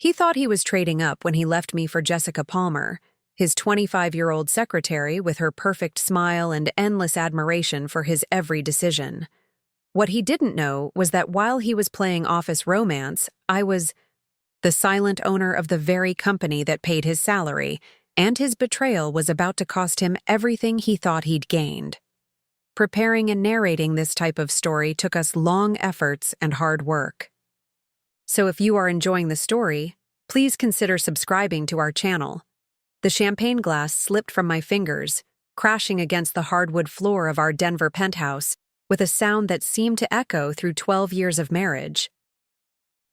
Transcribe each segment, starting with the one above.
He thought he was trading up when he left me for Jessica Palmer, his 25-year-old secretary with her perfect smile and endless admiration for his every decision. What he didn't know was that while he was playing office romance, I was the silent owner of the very company that paid his salary, and his betrayal was about to cost him everything he thought he'd gained. Preparing and narrating this type of story took us long efforts and hard work. So if you are enjoying the story, please consider subscribing to our channel. The champagne glass slipped from my fingers, crashing against the hardwood floor of our Denver penthouse with a sound that seemed to echo through 12 years of marriage.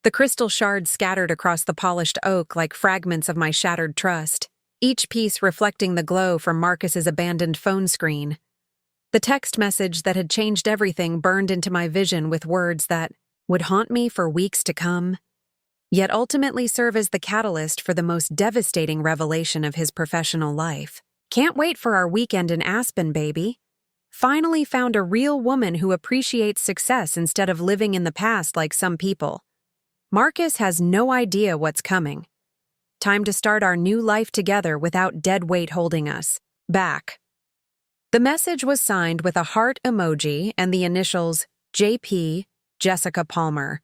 The crystal shards scattered across the polished oak like fragments of my shattered trust, each piece reflecting the glow from Marcus's abandoned phone screen. The text message that had changed everything burned into my vision with words that would haunt me for weeks to come, yet ultimately serve as the catalyst for the most devastating revelation of his professional life. Can't wait for our weekend in Aspen, baby. Finally found a real woman who appreciates success instead of living in the past like some people. Marcus has no idea what's coming. Time to start our new life together without dead weight holding us back. The message was signed with a heart emoji and the initials JP, Jessica Palmer.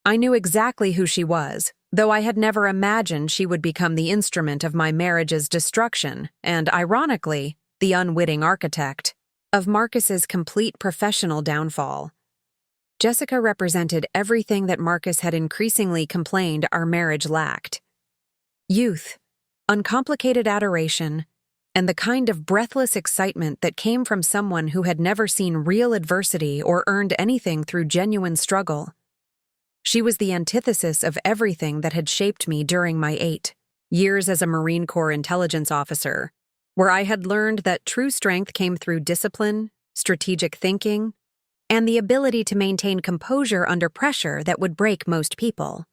I knew exactly who she was, though I had never imagined she would become the instrument of my marriage's destruction and, ironically, the unwitting architect of Marcus's complete professional downfall. Jessica represented everything that Marcus had increasingly complained our marriage lacked. Youth, uncomplicated adoration, and the kind of breathless excitement that came from someone who had never seen real adversity or earned anything through genuine struggle. She was the antithesis of everything that had shaped me during my 8 years as a Marine Corps intelligence officer, where I had learned that true strength came through discipline, strategic thinking, and the ability to maintain composure under pressure that would break most people.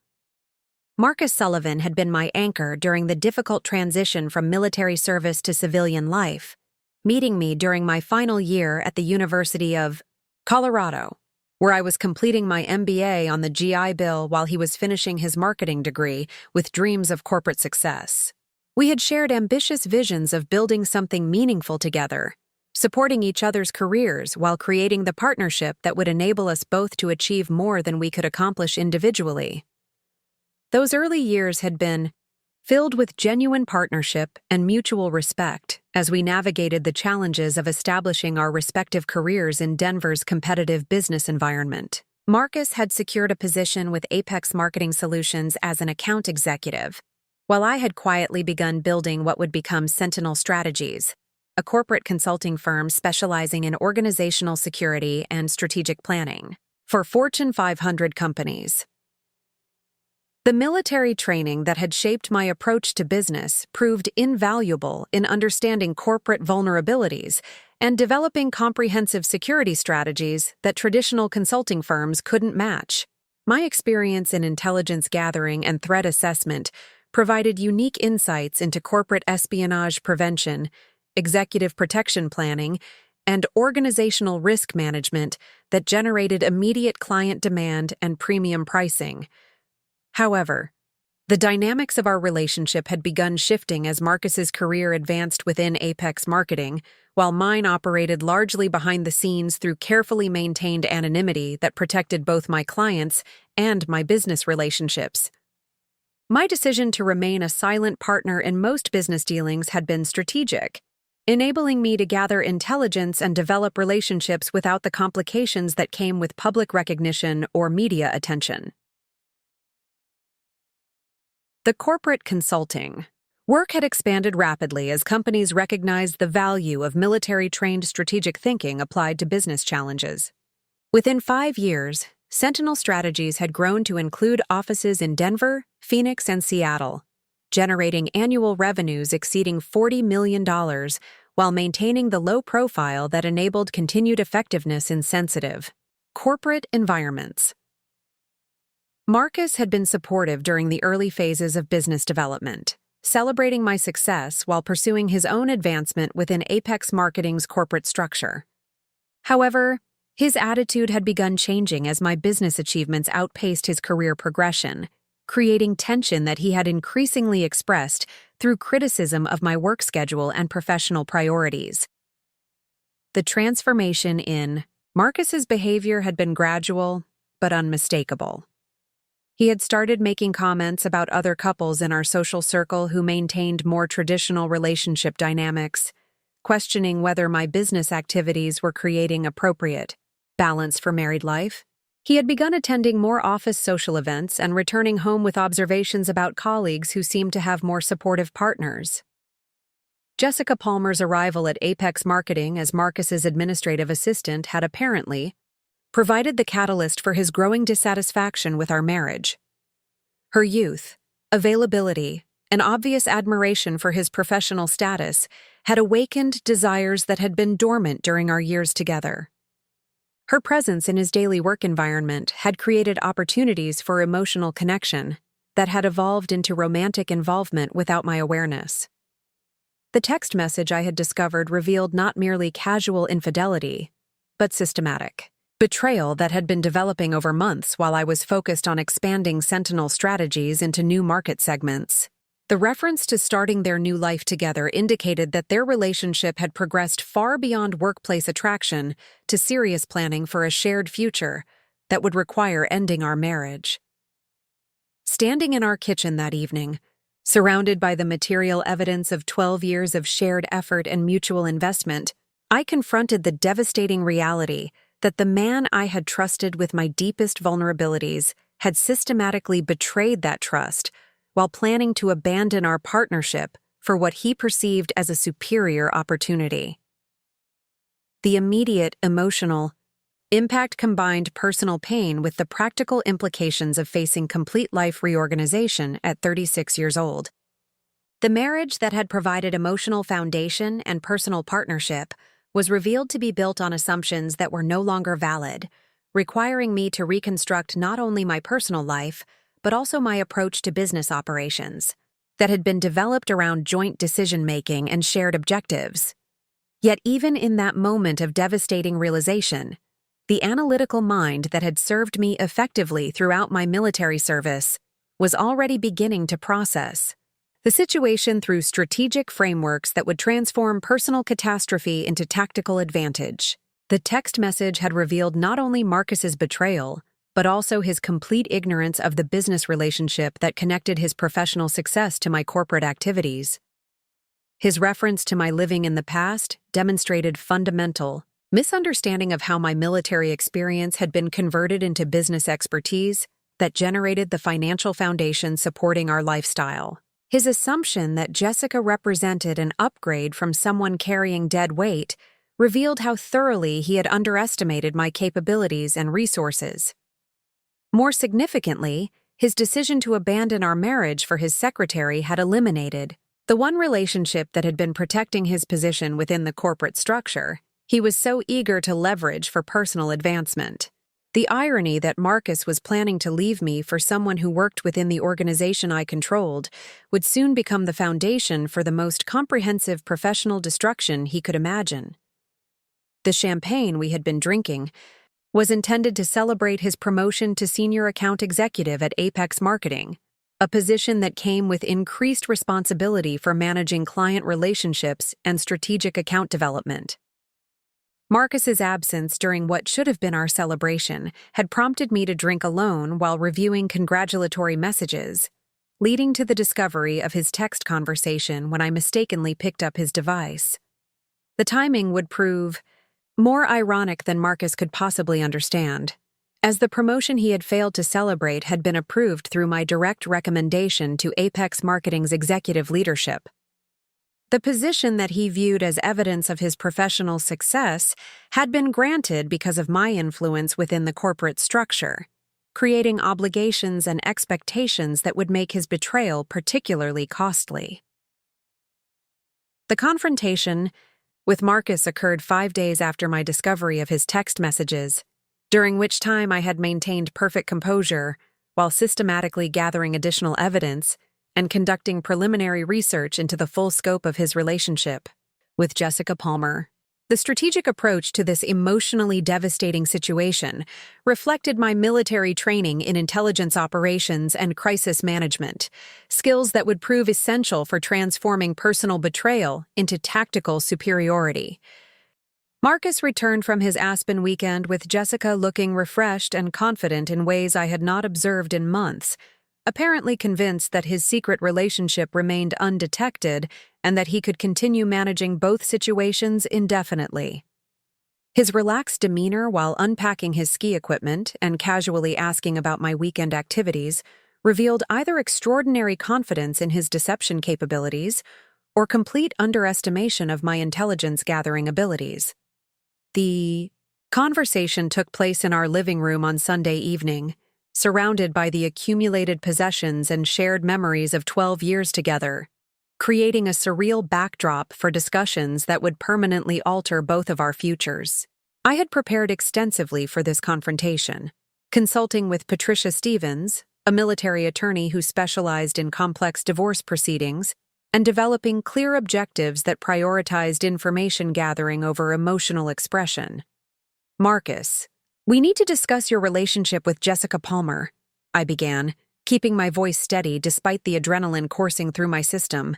Marcus Sullivan had been my anchor during the difficult transition from military service to civilian life, meeting me during my final year at the University of Colorado, where I was completing my MBA on the GI Bill while he was finishing his marketing degree with dreams of corporate success. We had shared ambitious visions of building something meaningful together, supporting each other's careers while creating the partnership that would enable us both to achieve more than we could accomplish individually. Those early years had been filled with genuine partnership and mutual respect as we navigated the challenges of establishing our respective careers in Denver's competitive business environment. Marcus had secured a position with Apex Marketing Solutions as an account executive, while I had quietly begun building what would become Sentinel Strategies, a corporate consulting firm specializing in organizational security and strategic planning for Fortune 500 companies. The military training that had shaped my approach to business proved invaluable in understanding corporate vulnerabilities and developing comprehensive security strategies that traditional consulting firms couldn't match. My experience in intelligence gathering and threat assessment provided unique insights into corporate espionage prevention, executive protection planning, and organizational risk management that generated immediate client demand and premium pricing. However, the dynamics of our relationship had begun shifting as Marcus's career advanced within Apex Marketing, while mine operated largely behind the scenes through carefully maintained anonymity that protected both my clients and my business relationships. My decision to remain a silent partner in most business dealings had been strategic, enabling me to gather intelligence and develop relationships without the complications that came with public recognition or media attention. The corporate consulting work had expanded rapidly as companies recognized the value of military-trained strategic thinking applied to business challenges. Within 5 years, Sentinel Strategies had grown to include offices in Denver, Phoenix, and Seattle, generating annual revenues exceeding $40 million while maintaining the low profile that enabled continued effectiveness in sensitive corporate environments. Marcus had been supportive during the early phases of business development, celebrating my success while pursuing his own advancement within Apex Marketing's corporate structure. However, his attitude had begun changing as my business achievements outpaced his career progression, creating tension that he had increasingly expressed through criticism of my work schedule and professional priorities. The transformation in Marcus's behavior had been gradual, but unmistakable. He had started making comments about other couples in our social circle who maintained more traditional relationship dynamics, questioning whether my business activities were creating appropriate balance for married life. He had begun attending more office social events and returning home with observations about colleagues who seemed to have more supportive partners. Jessica Palmer's arrival at Apex Marketing as Marcus's administrative assistant had apparently provided the catalyst for his growing dissatisfaction with our marriage. Her youth, availability, and obvious admiration for his professional status had awakened desires that had been dormant during our years together. Her presence in his daily work environment had created opportunities for emotional connection that had evolved into romantic involvement without my awareness. The text message I had discovered revealed not merely casual infidelity, but systematic betrayal that had been developing over months while I was focused on expanding Sentinel strategies into new market segments. The reference to starting their new life together indicated that their relationship had progressed far beyond workplace attraction to serious planning for a shared future that would require ending our marriage. Standing in our kitchen that evening, surrounded by the material evidence of 12 years of shared effort and mutual investment, I confronted the devastating reality that the man I had trusted with my deepest vulnerabilities had systematically betrayed that trust while planning to abandon our partnership for what he perceived as a superior opportunity. The immediate emotional impact combined personal pain with the practical implications of facing complete life reorganization at 36 years old. The marriage that had provided emotional foundation and personal partnership was revealed to be built on assumptions that were no longer valid, requiring me to reconstruct not only my personal life, but also my approach to business operations that had been developed around joint decision-making and shared objectives. Yet even in that moment of devastating realization, the analytical mind that had served me effectively throughout my military service was already beginning to process the situation through strategic frameworks that would transform personal catastrophe into tactical advantage. The text message had revealed not only Marcus's betrayal, but also his complete ignorance of the business relationship that connected his professional success to my corporate activities. His reference to my living in the past demonstrated fundamental misunderstanding of how my military experience had been converted into business expertise that generated the financial foundation supporting our lifestyle. His assumption that Jessica represented an upgrade from someone carrying dead weight revealed how thoroughly he had underestimated my capabilities and resources. More significantly, his decision to abandon our marriage for his secretary had eliminated the one relationship that had been protecting his position within the corporate structure he was so eager to leverage for personal advancement. The irony that Marcus was planning to leave me for someone who worked within the organization I controlled would soon become the foundation for the most comprehensive professional destruction he could imagine. The champagne we had been drinking was intended to celebrate his promotion to senior account executive at Apex Marketing, a position that came with increased responsibility for managing client relationships and strategic account development. Marcus's absence during what should have been our celebration had prompted me to drink alone while reviewing congratulatory messages, leading to the discovery of his text conversation when I mistakenly picked up his device. The timing would prove more ironic than Marcus could possibly understand, as the promotion he had failed to celebrate had been approved through my direct recommendation to Apex Marketing's executive leadership. The position that he viewed as evidence of his professional success had been granted because of my influence within the corporate structure, creating obligations and expectations that would make his betrayal particularly costly. The confrontation with Marcus occurred 5 days after my discovery of his text messages, during which time I had maintained perfect composure while systematically gathering additional evidence and conducting preliminary research into the full scope of his relationship with Jessica Palmer. The strategic approach to this emotionally devastating situation reflected my military training in intelligence operations and crisis management, skills that would prove essential for transforming personal betrayal into tactical superiority. Marcus returned from his Aspen weekend with Jessica looking refreshed and confident in ways I had not observed in months, apparently convinced that his secret relationship remained undetected and that he could continue managing both situations indefinitely. His relaxed demeanor while unpacking his ski equipment and casually asking about my weekend activities revealed either extraordinary confidence in his deception capabilities or complete underestimation of my intelligence-gathering abilities. The conversation took place in our living room on Sunday evening, surrounded by the accumulated possessions and shared memories of 12 years together, creating a surreal backdrop for discussions that would permanently alter both of our futures. I had prepared extensively for this confrontation, consulting with Patricia Stevens, a military attorney who specialized in complex divorce proceedings, and developing clear objectives that prioritized information gathering over emotional expression. Marcus, we need to discuss your relationship with Jessica Palmer, I began, keeping my voice steady despite the adrenaline coursing through my system.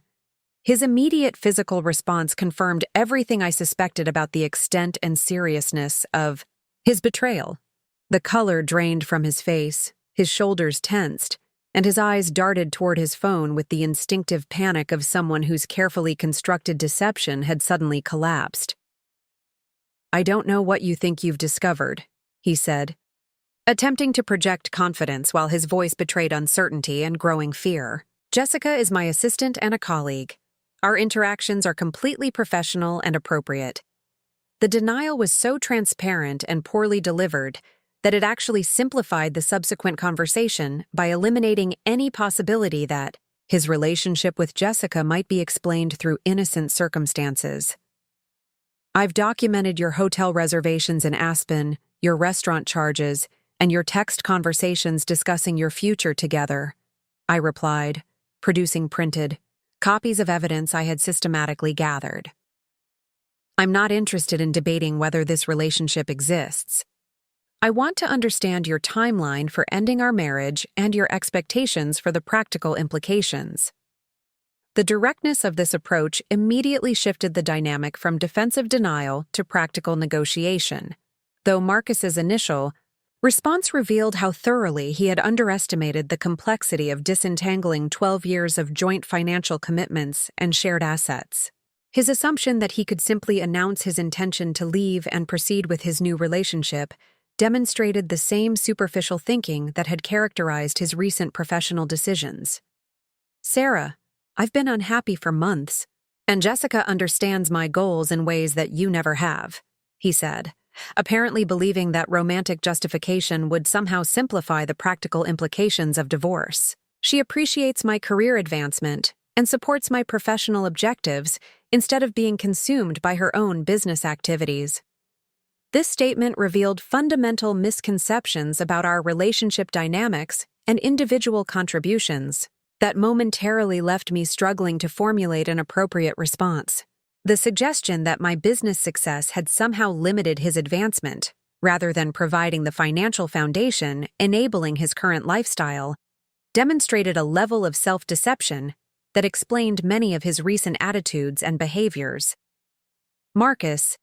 His immediate physical response confirmed everything I suspected about the extent and seriousness of his betrayal. The color drained from his face, his shoulders tensed, and his eyes darted toward his phone with the instinctive panic of someone whose carefully constructed deception had suddenly collapsed. "I don't know what you think you've discovered," he said, attempting to project confidence while his voice betrayed uncertainty and growing fear. "Jessica is my assistant and a colleague. Our interactions are completely professional and appropriate." The denial was so transparent and poorly delivered that it actually simplified the subsequent conversation by eliminating any possibility that his relationship with Jessica might be explained through innocent circumstances. "I've documented your hotel reservations in Aspen, your restaurant charges, and your text conversations discussing your future together," I replied, producing printed copies of evidence I had systematically gathered. "I'm not interested in debating whether this relationship exists. I want to understand your timeline for ending our marriage and your expectations for the practical implications." The directness of this approach immediately shifted the dynamic from defensive denial to practical negotiation, though Marcus's initial response revealed how thoroughly he had underestimated the complexity of disentangling 12 years of joint financial commitments and shared assets. His assumption that he could simply announce his intention to leave and proceed with his new relationship demonstrated the same superficial thinking that had characterized his recent professional decisions. "Sarah, I've been unhappy for months, and Jessica understands my goals in ways that you never have," he said, apparently believing that romantic justification would somehow simplify the practical implications of divorce. "She appreciates my career advancement and supports my professional objectives instead of being consumed by her own business activities." This statement revealed fundamental misconceptions about our relationship dynamics and individual contributions that momentarily left me struggling to formulate an appropriate response. The suggestion that my business success had somehow limited his advancement, rather than providing the financial foundation enabling his current lifestyle, demonstrated a level of self-deception that explained many of his recent attitudes and behaviors. "Marcus,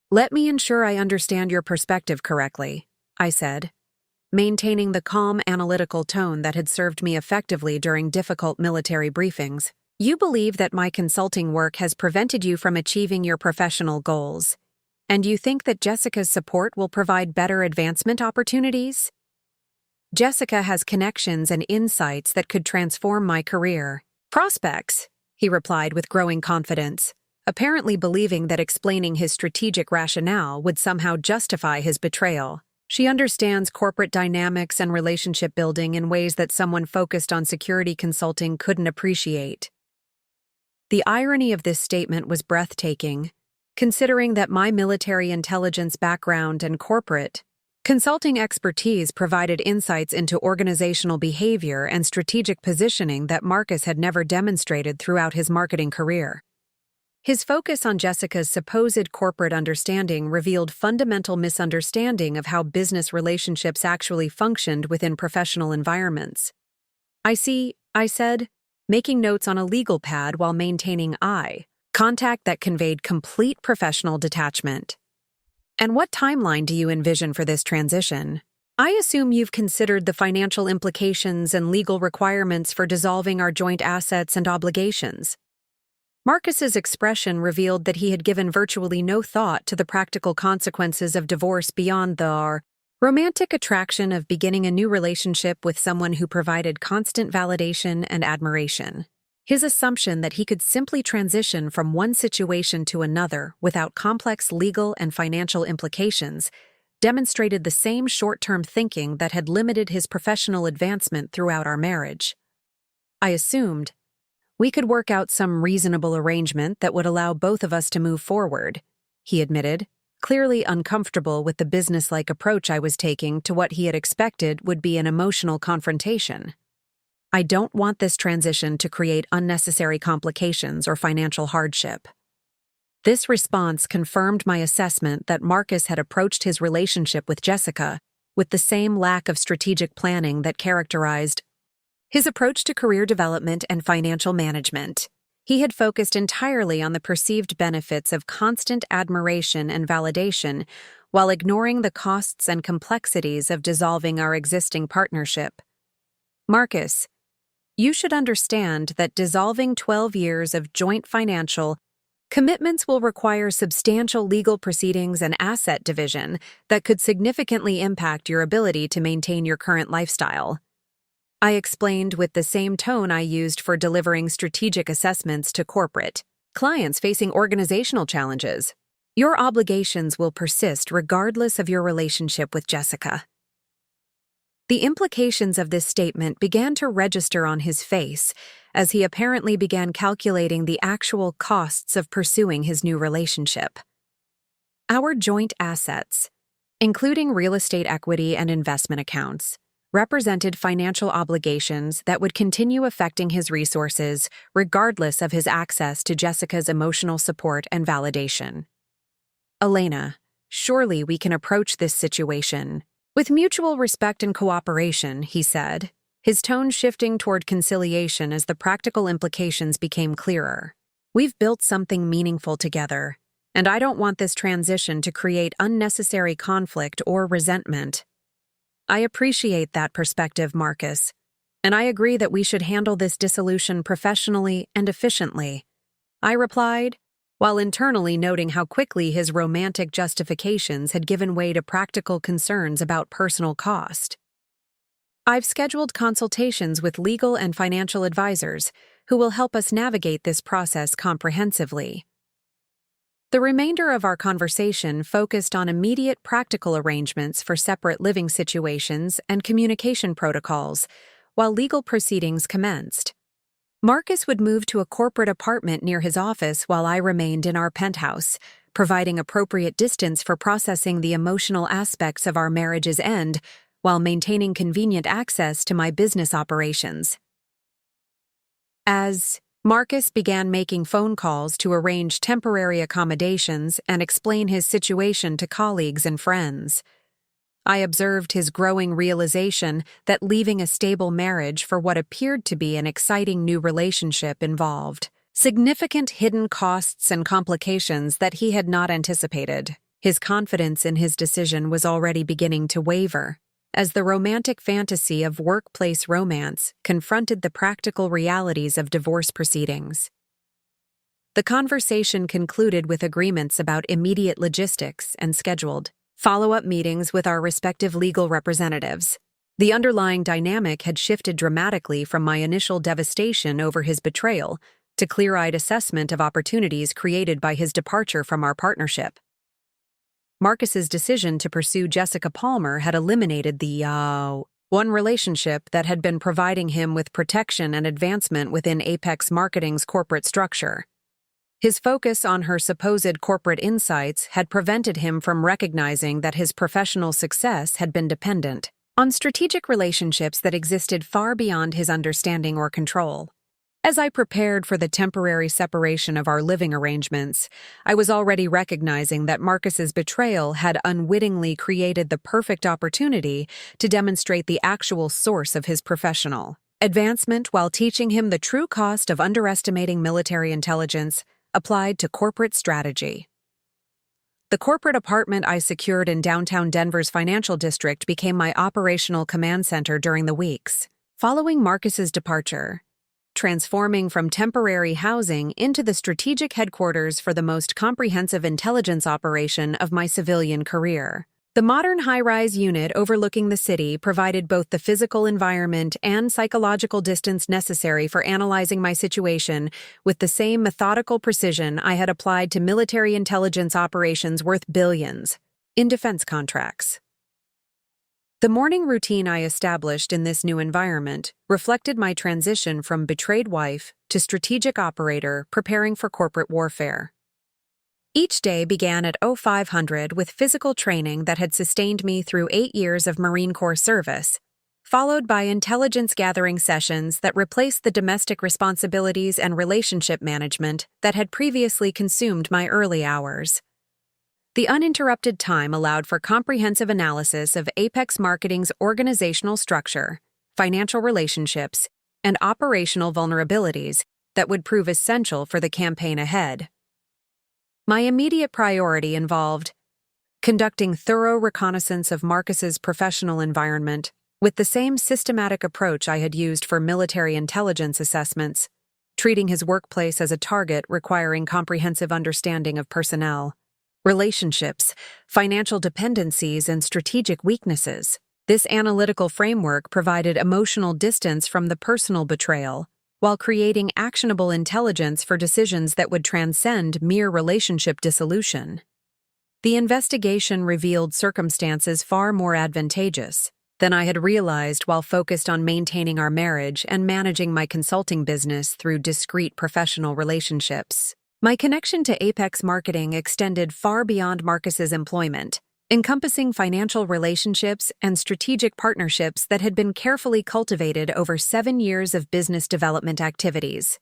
let me ensure I understand your perspective correctly," I said, maintaining the calm, analytical tone that had served me effectively during difficult military briefings. "You believe that my consulting work has prevented you from achieving your professional goals, and you think that Jessica's support will provide better advancement opportunities?" "Jessica has connections and insights that could transform my career prospects," he replied with growing confidence, apparently believing that explaining his strategic rationale would somehow justify his betrayal. "She understands corporate dynamics and relationship building in ways that someone focused on security consulting couldn't appreciate." The irony of this statement was breathtaking, considering that my military intelligence background and corporate consulting expertise provided insights into organizational behavior and strategic positioning that Marcus had never demonstrated throughout his marketing career. His focus on Jessica's supposed corporate understanding revealed fundamental misunderstanding of how business relationships actually functioned within professional environments. "I see," I said, making notes on a legal pad while maintaining eye contact that conveyed complete professional detachment. "And what timeline do you envision for this transition? I assume you've considered the financial implications and legal requirements for dissolving our joint assets and obligations." Marcus's expression revealed that he had given virtually no thought to the practical consequences of divorce beyond the romantic attraction of beginning a new relationship with someone who provided constant validation and admiration. His assumption that he could simply transition from one situation to another without complex legal and financial implications demonstrated the same short-term thinking that had limited his professional advancement throughout our marriage. "I assumed we could work out some reasonable arrangement that would allow both of us to move forward," he admitted, clearly uncomfortable with the businesslike approach I was taking to what he had expected would be an emotional confrontation. "I don't want this transition to create unnecessary complications or financial hardship." This response confirmed my assessment that Marcus had approached his relationship with Jessica with the same lack of strategic planning that characterized his approach to career development and financial management. He had focused entirely on the perceived benefits of constant admiration and validation while ignoring the costs and complexities of dissolving our existing partnership. "Marcus, you should understand that dissolving 12 years of joint financial commitments will require substantial legal proceedings and asset division that could significantly impact your ability to maintain your current lifestyle," I explained with the same tone I used for delivering strategic assessments to corporate clients facing organizational challenges. "Your obligations will persist regardless of your relationship with Jessica." The implications of this statement began to register on his face as he apparently began calculating the actual costs of pursuing his new relationship. Our joint assets, including real estate equity and investment accounts, represented financial obligations that would continue affecting his resources regardless of his access to Jessica's emotional support and validation. "Elena, surely we can approach this situation with mutual respect and cooperation," he said, his tone shifting toward conciliation as the practical implications became clearer. "We've built something meaningful together, and I don't want this transition to create unnecessary conflict or resentment." "I appreciate that perspective, Marcus, and I agree that we should handle this dissolution professionally and efficiently," I replied, while internally noting how quickly his romantic justifications had given way to practical concerns about personal cost. "I've scheduled consultations with legal and financial advisors who will help us navigate this process comprehensively." The remainder of our conversation focused on immediate practical arrangements for separate living situations and communication protocols, while legal proceedings commenced. Marcus would move to a corporate apartment near his office while I remained in our penthouse, providing appropriate distance for processing the emotional aspects of our marriage's end while maintaining convenient access to my business operations. As Marcus began making phone calls to arrange temporary accommodations and explain his situation to colleagues and friends, I observed his growing realization that leaving a stable marriage for what appeared to be an exciting new relationship involved significant hidden costs and complications that he had not anticipated. His confidence in his decision was already beginning to waver, as the romantic fantasy of workplace romance confronted the practical realities of divorce proceedings. The conversation concluded with agreements about immediate logistics and scheduled follow-up meetings with our respective legal representatives. The underlying dynamic had shifted dramatically from my initial devastation over his betrayal to clear-eyed assessment of opportunities created by his departure from our partnership. Marcus's decision to pursue Jessica Palmer had eliminated the one relationship that had been providing him with protection and advancement within Apex Marketing's corporate structure. His focus on her supposed corporate insights had prevented him from recognizing that his professional success had been dependent on strategic relationships that existed far beyond his understanding or control. As I prepared for the temporary separation of our living arrangements, I was already recognizing that Marcus's betrayal had unwittingly created the perfect opportunity to demonstrate the actual source of his professional advancement while teaching him the true cost of underestimating military intelligence applied to corporate strategy. The corporate apartment I secured in downtown Denver's financial district became my operational command center during the weeks following Marcus's departure, transforming from temporary housing into the strategic headquarters for the most comprehensive intelligence operation of my civilian career. The modern high-rise unit overlooking the city provided both the physical environment and psychological distance necessary for analyzing my situation with the same methodical precision I had applied to military intelligence operations worth billions in defense contracts. The morning routine I established in this new environment reflected my transition from betrayed wife to strategic operator preparing for corporate warfare. Each day began at 0500 with physical training that had sustained me through 8 years of Marine Corps service, followed by intelligence gathering sessions that replaced the domestic responsibilities and relationship management that had previously consumed my early hours. The uninterrupted time allowed for comprehensive analysis of Apex Marketing's organizational structure, financial relationships, and operational vulnerabilities that would prove essential for the campaign ahead. My immediate priority involved conducting thorough reconnaissance of Marcus's professional environment with the same systematic approach I had used for military intelligence assessments, treating his workplace as a target requiring comprehensive understanding of personnel, relationships, financial dependencies, and strategic weaknesses. This analytical framework provided emotional distance from the personal betrayal, while creating actionable intelligence for decisions that would transcend mere relationship dissolution. The investigation revealed circumstances far more advantageous than I had realized while focused on maintaining our marriage and managing my consulting business through discrete professional relationships. My connection to Apex Marketing extended far beyond Marcus's employment, encompassing financial relationships and strategic partnerships that had been carefully cultivated over 7 years of business development activities.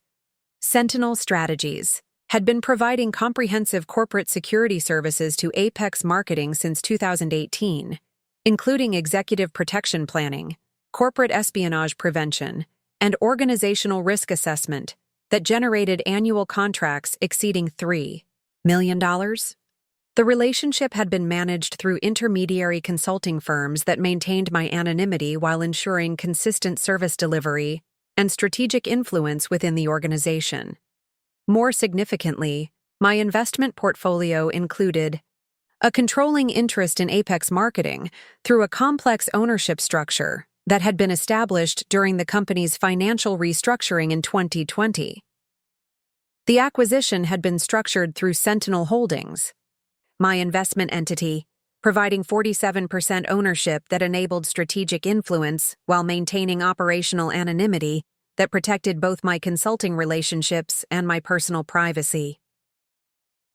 Sentinel Strategies had been providing comprehensive corporate security services to Apex Marketing since 2018, including executive protection planning, corporate espionage prevention, and organizational risk assessment that generated annual contracts exceeding $3 million. The relationship had been managed through intermediary consulting firms that maintained my anonymity while ensuring consistent service delivery and strategic influence within the organization. More significantly, my investment portfolio included a controlling interest in Apex Marketing through a complex ownership structure that had been established during the company's financial restructuring in 2020. The acquisition had been structured through Sentinel Holdings, my investment entity, providing 47% ownership that enabled strategic influence while maintaining operational anonymity that protected both my consulting relationships and my personal privacy.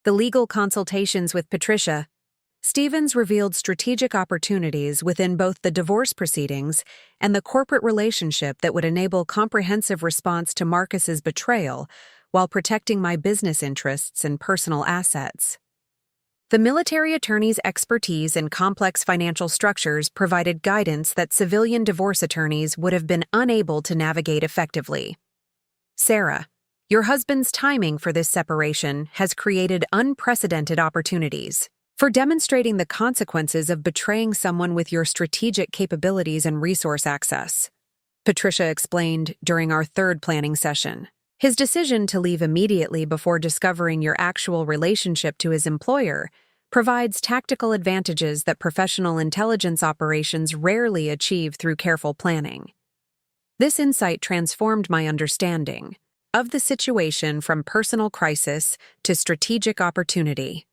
The legal consultations with Patricia Stevens revealed strategic opportunities within both the divorce proceedings and the corporate relationship that would enable comprehensive response to Marcus's betrayal while protecting my business interests and personal assets. The military attorney's expertise in complex financial structures provided guidance that civilian divorce attorneys would have been unable to navigate effectively. Sarah, your husband's timing for this separation has created unprecedented opportunities for demonstrating the consequences of betraying someone with your strategic capabilities and resource access, Patricia explained during our third planning session. His decision to leave immediately before discovering your actual relationship to his employer provides tactical advantages that professional intelligence operations rarely achieve through careful planning. This insight transformed my understanding of the situation from personal crisis to strategic opportunity.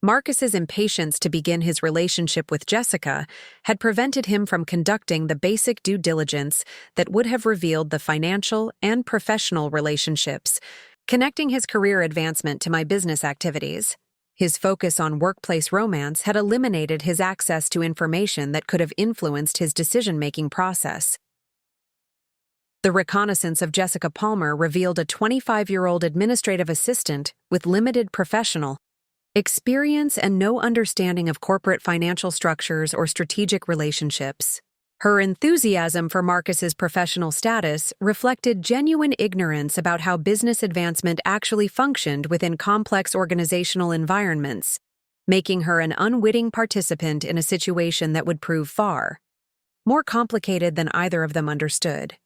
Marcus's impatience to begin his relationship with Jessica had prevented him from conducting the basic due diligence that would have revealed the financial and professional relationships, connecting his career advancement to my business activities. His focus on workplace romance had eliminated his access to information that could have influenced his decision-making process. The reconnaissance of Jessica Palmer revealed a 25-year-old administrative assistant with limited professional experience and no understanding of corporate financial structures or strategic relationships. Her enthusiasm for Marcus's professional status reflected genuine ignorance about how business advancement actually functioned within complex organizational environments, making her an unwitting participant in a situation that would prove far more complicated than either of them understood.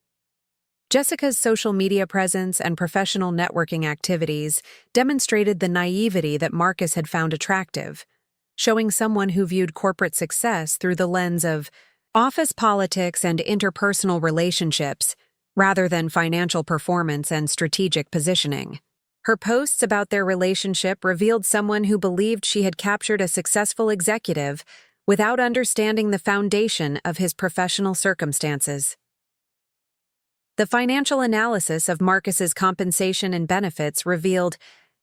Jessica's social media presence and professional networking activities demonstrated the naivety that Marcus had found attractive, showing someone who viewed corporate success through the lens of office politics and interpersonal relationships rather than financial performance and strategic positioning. Her posts about their relationship revealed someone who believed she had captured a successful executive without understanding the foundation of his professional circumstances. The financial analysis of Marcus's compensation and benefits revealed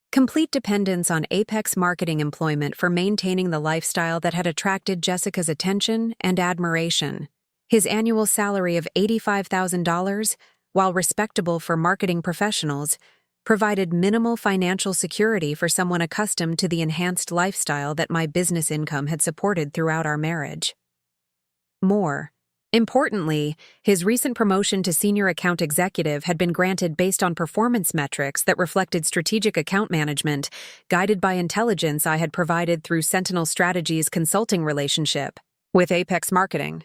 complete dependence on Apex marketing employment for maintaining the lifestyle that had attracted Jessica's attention and admiration. His annual salary of $85,000, while respectable for marketing professionals, provided minimal financial security for someone accustomed to the enhanced lifestyle that my business income had supported throughout our marriage. More importantly, his recent promotion to senior account executive had been granted based on performance metrics that reflected strategic account management, guided by intelligence I had provided through Sentinel Strategies' consulting relationship with Apex Marketing.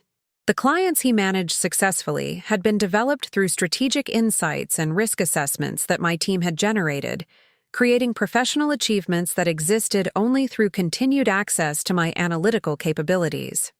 The clients he managed successfully had been developed through strategic insights and risk assessments that my team had generated, creating professional achievements that existed only through continued access to my analytical capabilities.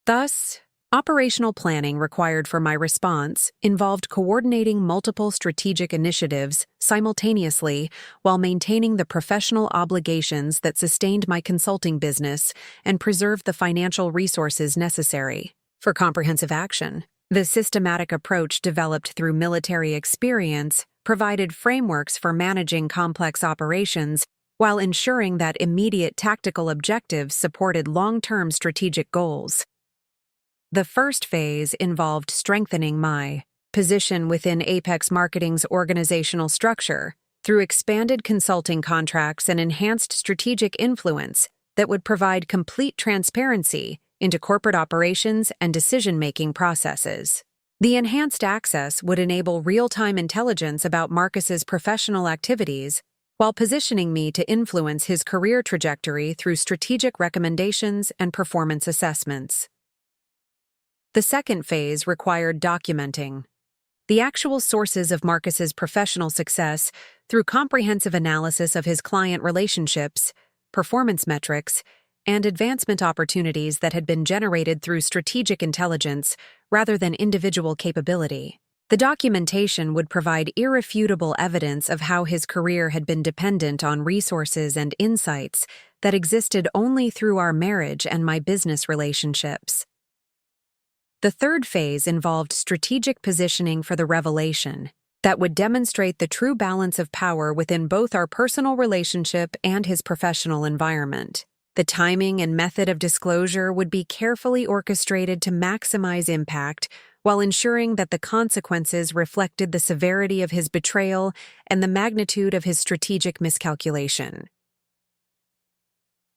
Thus, operational planning required for my response involved coordinating multiple strategic initiatives simultaneously while maintaining the professional obligations that sustained my consulting business and preserved the financial resources necessary for comprehensive action. The systematic approach developed through military experience provided frameworks for managing complex operations while ensuring that immediate tactical objectives supported long-term strategic goals. The first phase involved strengthening my position within Apex Marketing's organizational structure through expanded consulting contracts and enhanced strategic influence that would provide complete transparency into corporate operations and decision-making processes. The enhanced access would enable real-time intelligence about Marcus's professional activities while positioning me to influence his career trajectory through strategic recommendations and performance assessments. The second phase required documenting the actual sources of Marcus's professional success through comprehensive analysis of his client relationships, performance metrics, and advancement opportunities that had been generated through strategic intelligence rather than individual capability. The documentation would provide irrefutable evidence of how his career had been dependent on resources and insights that existed only through our marriage and my business relationships. The third phase involved strategic positioning for the revelation that would demonstrate the true balance of power within both our personal relationship and his professional environment. The timing and method of disclosure would be carefully orchestrated to maximize impact while ensuring that the consequences reflected the severity of his betrayal and the magnitude of his strategic miscalculation.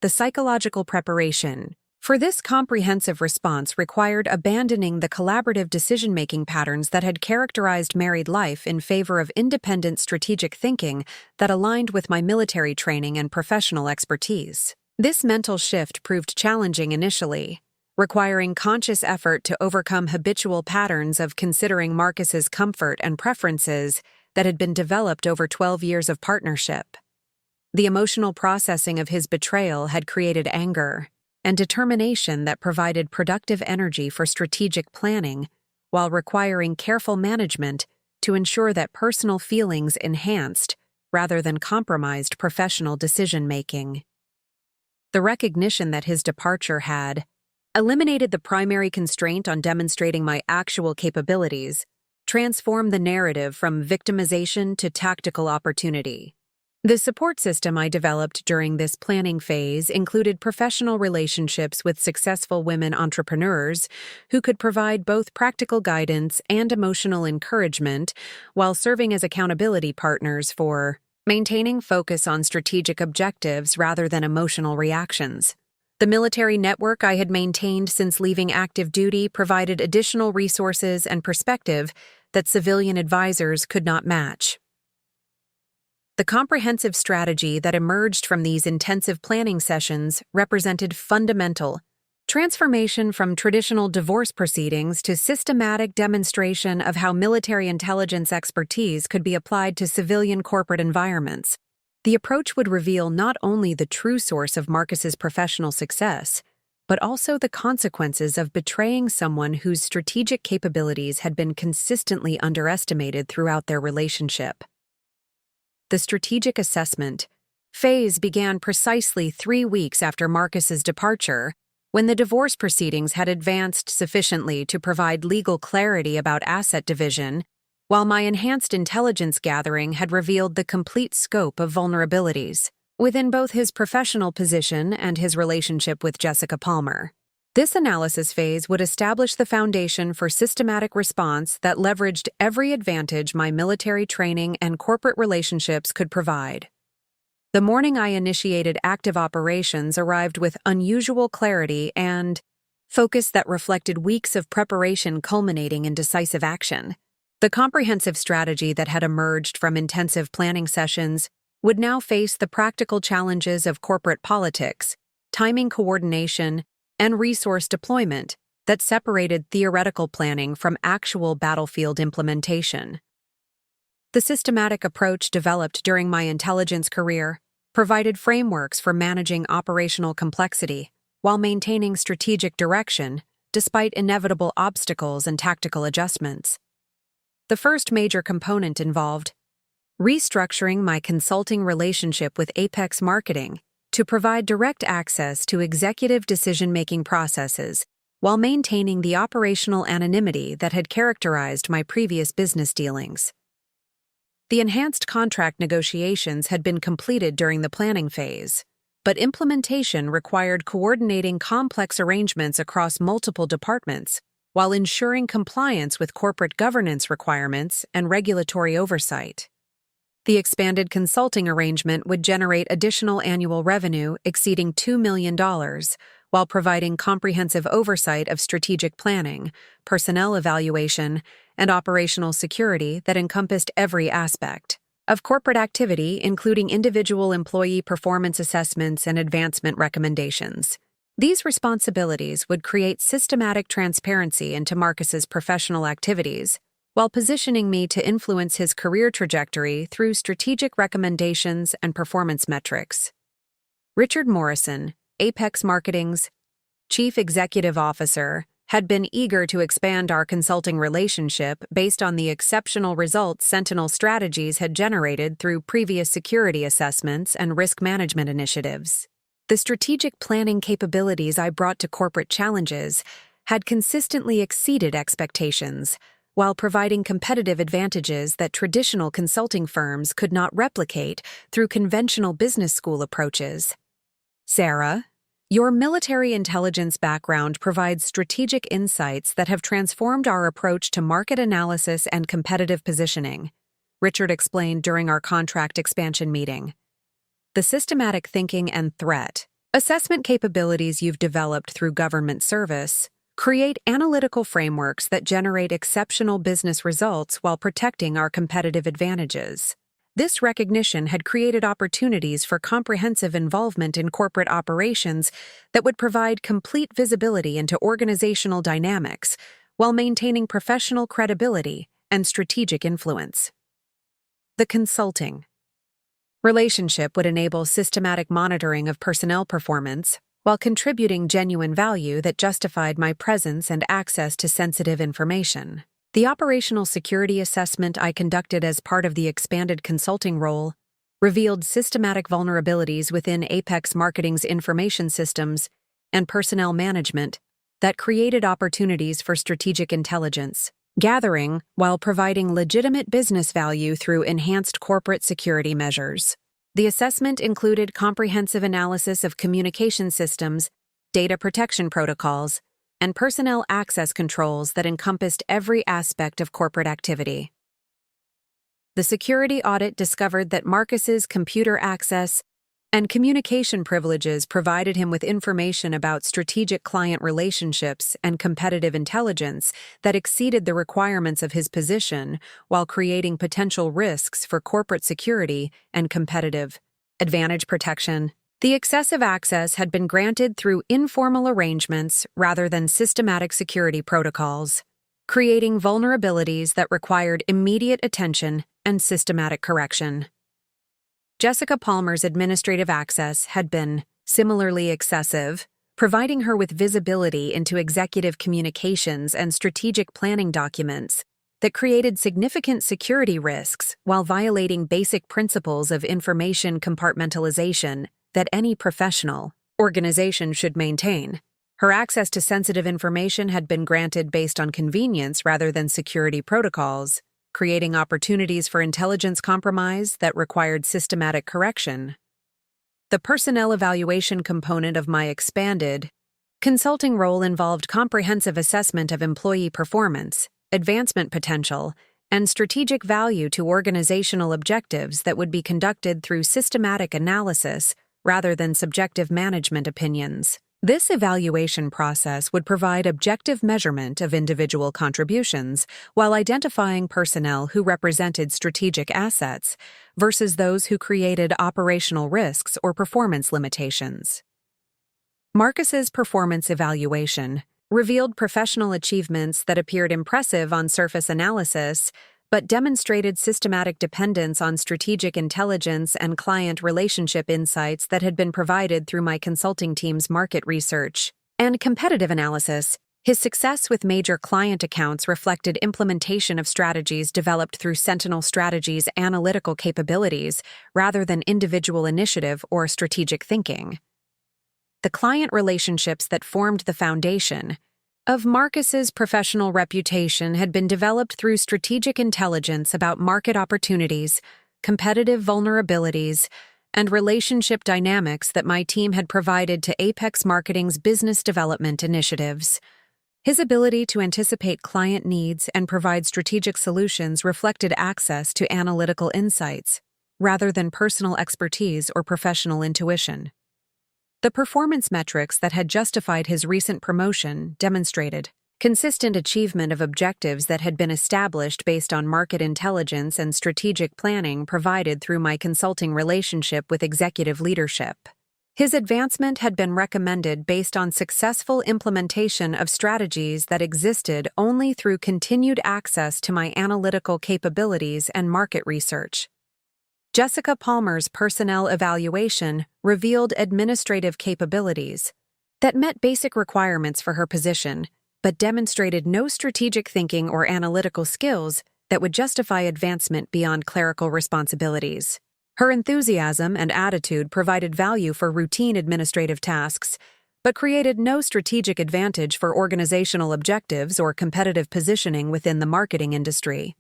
The psychological preparation for this comprehensive response required abandoning the collaborative decision-making patterns that had characterized married life in favor of independent strategic thinking that aligned with my military training and professional expertise. This mental shift proved challenging initially, requiring conscious effort to overcome habitual patterns of considering Marcus's comfort and preferences that had been developed over 12 years of partnership. The emotional processing of his betrayal had created anger and determination that provided productive energy for strategic planning while requiring careful management to ensure that personal feelings enhanced rather than compromised professional decision-making. The recognition that his departure had eliminated the primary constraint on demonstrating my actual capabilities, transformed the narrative from victimization to tactical opportunity. The support system I developed during this planning phase included professional relationships with successful women entrepreneurs who could provide both practical guidance and emotional encouragement while serving as accountability partners for maintaining focus on strategic objectives rather than emotional reactions. The military network I had maintained since leaving active duty provided additional resources and perspective that civilian advisors could not match. The comprehensive strategy that emerged from these intensive planning sessions represented fundamental transformation from traditional divorce proceedings to systematic demonstration of how military intelligence expertise could be applied to civilian corporate environments. The approach would reveal not only the true source of Marcus's professional success, but also the consequences of betraying someone whose strategic capabilities had been consistently underestimated throughout their relationship. The strategic assessment phase began precisely 3 weeks after Marcus's departure, when the divorce proceedings had advanced sufficiently to provide legal clarity about asset division, while my enhanced intelligence gathering had revealed the complete scope of vulnerabilities within both his professional position and his relationship with Jessica Palmer. This analysis phase would establish the foundation for systematic response that leveraged every advantage my military training and corporate relationships could provide. The morning I initiated active operations arrived with unusual clarity and focus that reflected weeks of preparation culminating in decisive action. The comprehensive strategy that had emerged from intensive planning sessions would now face the practical challenges of corporate politics, timing coordination, and resource deployment that separated theoretical planning from actual battlefield implementation. The systematic approach developed during my intelligence career provided frameworks for managing operational complexity while maintaining strategic direction despite inevitable obstacles and tactical adjustments. The first major component involved restructuring my consulting relationship with Apex Marketing to provide direct access to executive decision-making processes while maintaining the operational anonymity that had characterized my previous business dealings. The enhanced contract negotiations had been completed during the planning phase, but implementation required coordinating complex arrangements across multiple departments while ensuring compliance with corporate governance requirements and regulatory oversight. The expanded consulting arrangement would generate additional annual revenue exceeding $2 million while providing comprehensive oversight of strategic planning, personnel evaluation, and operational security that encompassed every aspect of corporate activity, including individual employee performance assessments and advancement recommendations. These responsibilities would create systematic transparency into Marcus's professional activities, while positioning me to influence his career trajectory through strategic recommendations and performance metrics. Richard Morrison, Apex Marketing's Chief Executive Officer, had been eager to expand our consulting relationship based on the exceptional results Sentinel Strategies had generated through previous security assessments and risk management initiatives. The strategic planning capabilities I brought to corporate challenges had consistently exceeded expectations, while providing competitive advantages that traditional consulting firms could not replicate through conventional business school approaches. Sarah, your military intelligence background provides strategic insights that have transformed our approach to market analysis and competitive positioning, Richard explained during our contract expansion meeting. The systematic thinking and threat assessment capabilities you've developed through government service create analytical frameworks that generate exceptional business results while protecting our competitive advantages. This recognition had created opportunities for comprehensive involvement in corporate operations that would provide complete visibility into organizational dynamics while maintaining professional credibility and strategic influence. The consulting relationship would enable systematic monitoring of personnel performance while contributing genuine value that justified my presence and access to sensitive information. The operational security assessment I conducted as part of the expanded consulting role revealed systematic vulnerabilities within Apex Marketing's information systems and personnel management that created opportunities for strategic intelligence gathering while providing legitimate business value through enhanced corporate security measures. The assessment included comprehensive analysis of communication systems, data protection protocols, and personnel access controls that encompassed every aspect of corporate activity. The security audit discovered that Marcus's computer access and communication privileges provided him with information about strategic client relationships and competitive intelligence that exceeded the requirements of his position while creating potential risks for corporate security and competitive advantage protection. The excessive access had been granted through informal arrangements rather than systematic security protocols, creating vulnerabilities that required immediate attention and systematic correction. Jessica Palmer's administrative access had been similarly excessive, providing her with visibility into executive communications and strategic planning documents that created significant security risks while violating basic principles of information compartmentalization that any professional organization should maintain. Her access to sensitive information had been granted based on convenience rather than security protocols, creating opportunities for intelligence compromise that required systematic correction. The personnel evaluation component of my expanded consulting role involved comprehensive assessment of employee performance, advancement potential, and strategic value to organizational objectives that would be conducted through systematic analysis rather than subjective management opinions. This evaluation process would provide objective measurement of individual contributions while identifying personnel who represented strategic assets versus those who created operational risks or performance limitations. Marcus's performance evaluation revealed professional achievements that appeared impressive on surface analysis, but demonstrated systematic dependence on strategic intelligence and client relationship insights that had been provided through my consulting team's market research and competitive analysis. His success with major client accounts reflected implementation of strategies developed through Sentinel Strategies' analytical capabilities rather than individual initiative or strategic thinking. The client relationships that formed the foundation of Marcus's professional reputation had been developed through strategic intelligence about market opportunities, competitive vulnerabilities, and relationship dynamics that my team had provided to Apex Marketing's business development initiatives. His ability to anticipate client needs and provide strategic solutions reflected access to analytical insights, rather than personal expertise or professional intuition. The performance metrics that had justified his recent promotion demonstrated consistent achievement of objectives that had been established based on market intelligence and strategic planning provided through my consulting relationship with executive leadership. His advancement had been recommended based on successful implementation of strategies that existed only through continued access to my analytical capabilities and market research. Jessica Palmer's personnel evaluation revealed administrative capabilities that met basic requirements for her position, but demonstrated no strategic thinking or analytical skills that would justify advancement beyond clerical responsibilities. Her enthusiasm and attitude provided value for routine administrative tasks, but created no strategic advantage for organizational objectives or competitive positioning within the marketing industry.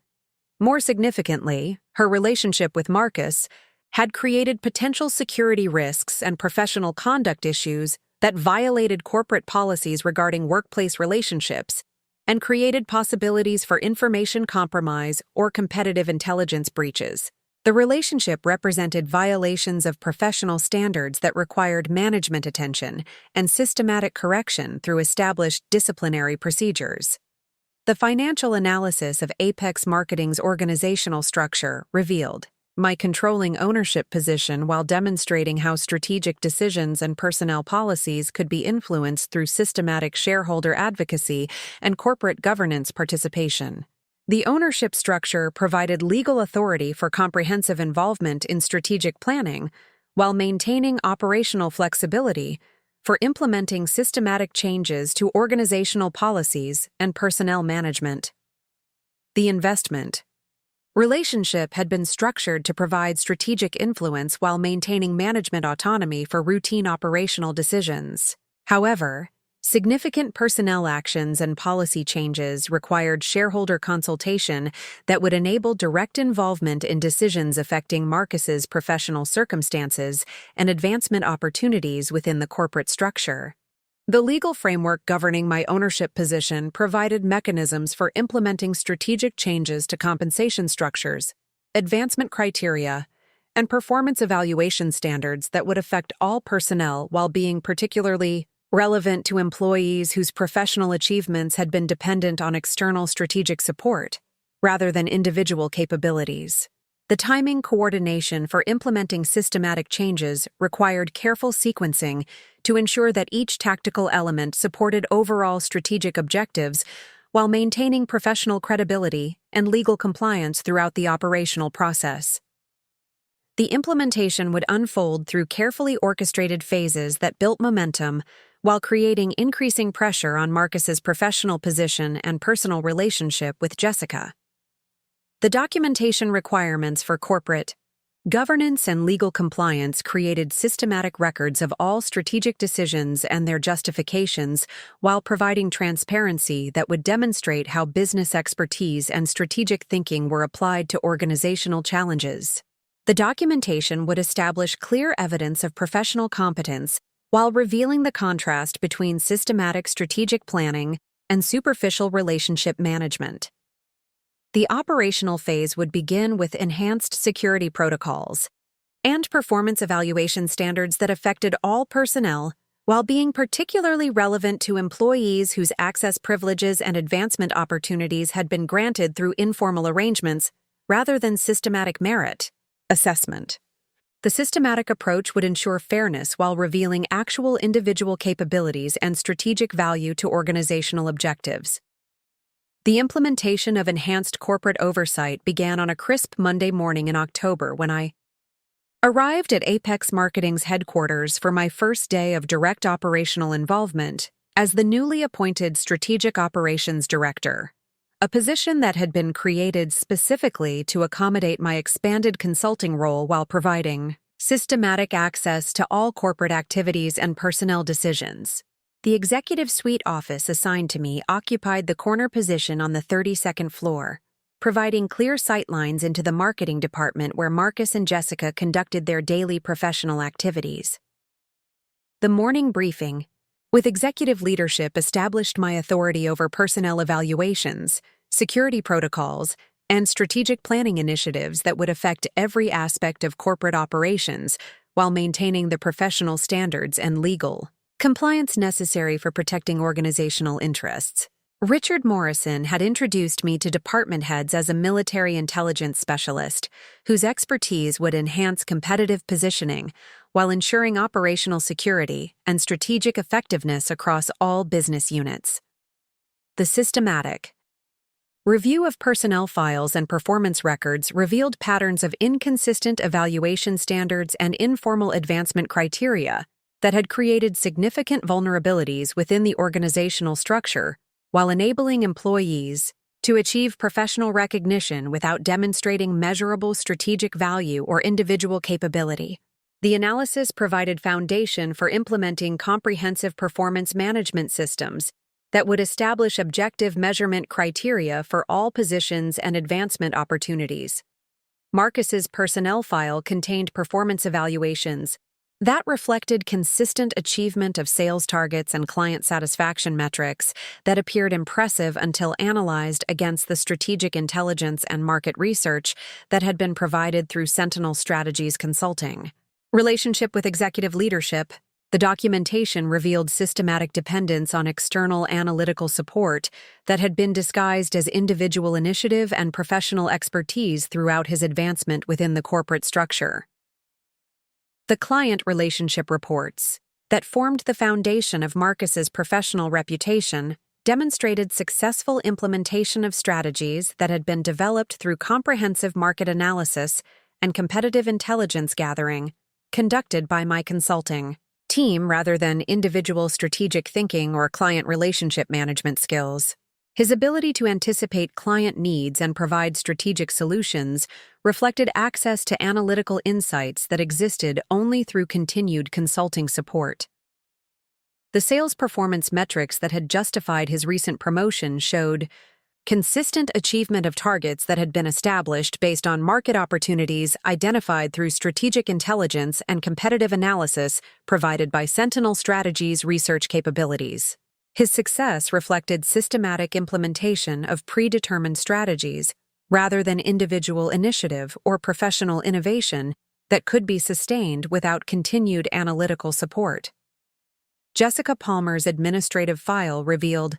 More significantly, her relationship with Marcus had created potential security risks and professional conduct issues that violated corporate policies regarding workplace relationships and created possibilities for information compromise or competitive intelligence breaches. The relationship represented violations of professional standards that required management attention and systematic correction through established disciplinary procedures. The financial analysis of Apex Marketing's organizational structure revealed my controlling ownership position while demonstrating how strategic decisions and personnel policies could be influenced through systematic shareholder advocacy and corporate governance participation. The ownership structure provided legal authority for comprehensive involvement in strategic planning while maintaining operational flexibility for implementing systematic changes to organizational policies and personnel management. The investment relationship had been structured to provide strategic influence while maintaining management autonomy for routine operational decisions. However, Significant personnel actions and policy changes required shareholder consultation that would enable direct involvement in decisions affecting Marcus's professional circumstances and advancement opportunities within the corporate structure. The legal framework governing my ownership position provided mechanisms for implementing strategic changes to compensation structures, advancement criteria, and performance evaluation standards that would affect all personnel while being particularly relevant to employees whose professional achievements had been dependent on external strategic support, rather than individual capabilities. The timing coordination for implementing systematic changes required careful sequencing to ensure that each tactical element supported overall strategic objectives while maintaining professional credibility and legal compliance throughout the operational process. The implementation would unfold through carefully orchestrated phases that built momentum while creating increasing pressure on Marcus's professional position and personal relationship with Jessica. The documentation requirements for corporate governance and legal compliance created systematic records of all strategic decisions and their justifications while providing transparency that would demonstrate how business expertise and strategic thinking were applied to organizational challenges. The documentation would establish clear evidence of professional competence while revealing the contrast between systematic strategic planning and superficial relationship management. The operational phase would begin with enhanced security protocols and performance evaluation standards that affected all personnel while being particularly relevant to employees whose access privileges and advancement opportunities had been granted through informal arrangements rather than systematic merit assessment. The systematic approach would ensure fairness while revealing actual individual capabilities and strategic value to organizational objectives. The implementation of enhanced corporate oversight began on a crisp Monday morning in October when I arrived at Apex Marketing's headquarters for my first day of direct operational involvement as the newly appointed Strategic Operations Director, a position that had been created specifically to accommodate my expanded consulting role while providing systematic access to all corporate activities and personnel decisions. The executive suite office assigned to me occupied the corner position on the 32nd floor, providing clear sightlines into the marketing department where Marcus and Jessica conducted their daily professional activities. The morning briefing, with executive leadership, established my authority over personnel evaluations, security protocols, and strategic planning initiatives that would affect every aspect of corporate operations while maintaining the professional standards and legal compliance necessary for protecting organizational interests. Richard Morrison had introduced me to department heads as a military intelligence specialist, whose expertise would enhance competitive positioning while ensuring operational security and strategic effectiveness across all business units. The systematic review of personnel files and performance records revealed patterns of inconsistent evaluation standards and informal advancement criteria that had created significant vulnerabilities within the organizational structure while enabling employees to achieve professional recognition without demonstrating measurable strategic value or individual capability. The analysis provided foundation for implementing comprehensive performance management systems that would establish objective measurement criteria for all positions and advancement opportunities. Marcus's personnel file contained performance evaluations that reflected consistent achievement of sales targets and client satisfaction metrics that appeared impressive until analyzed against the strategic intelligence and market research that had been provided through Sentinel Strategies Consulting. Relationship with executive leadership. The documentation revealed systematic dependence on external analytical support that had been disguised as individual initiative and professional expertise throughout his advancement within the corporate structure. The client relationship reports that formed the foundation of Marcus's professional reputation demonstrated successful implementation of strategies that had been developed through comprehensive market analysis and competitive intelligence gathering conducted by my consulting team rather than individual strategic thinking or client relationship management skills. His ability to anticipate client needs and provide strategic solutions reflected access to analytical insights that existed only through continued consulting support. The sales performance metrics that had justified his recent promotion showed consistent achievement of targets that had been established based on market opportunities identified through strategic intelligence and competitive analysis provided by Sentinel Strategies' research capabilities. His success reflected systematic implementation of predetermined strategies rather than individual initiative or professional innovation that could be sustained without continued analytical support. Jessica Palmer's administrative file revealed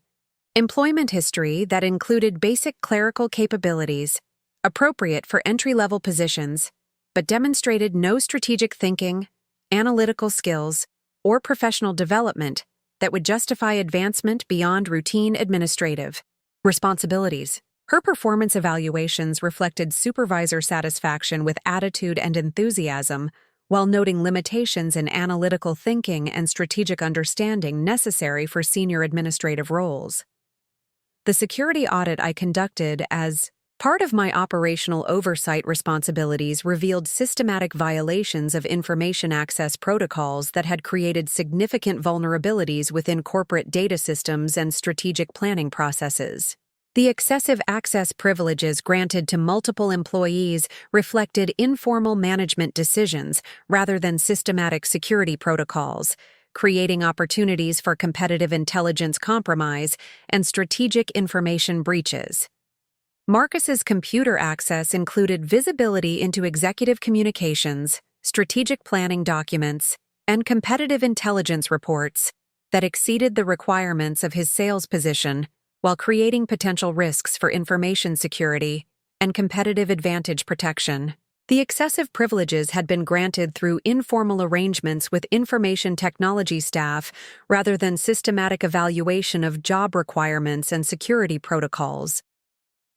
employment history that included basic clerical capabilities, appropriate for entry-level positions, but demonstrated no strategic thinking, analytical skills, or professional development that would justify advancement beyond routine administrative responsibilities. Her performance evaluations reflected supervisor satisfaction with attitude and enthusiasm, while noting limitations in analytical thinking and strategic understanding necessary for senior administrative roles. The security audit I conducted as part of my operational oversight responsibilities revealed systematic violations of information access protocols that had created significant vulnerabilities within corporate data systems and strategic planning processes. The excessive access privileges granted to multiple employees reflected informal management decisions rather than systematic security protocols, creating opportunities for competitive intelligence compromise and strategic information breaches. Marcus's computer access included visibility into executive communications, strategic planning documents, and competitive intelligence reports that exceeded the requirements of his sales position while creating potential risks for information security and competitive advantage protection. The excessive privileges had been granted through informal arrangements with information technology staff rather than systematic evaluation of job requirements and security protocols.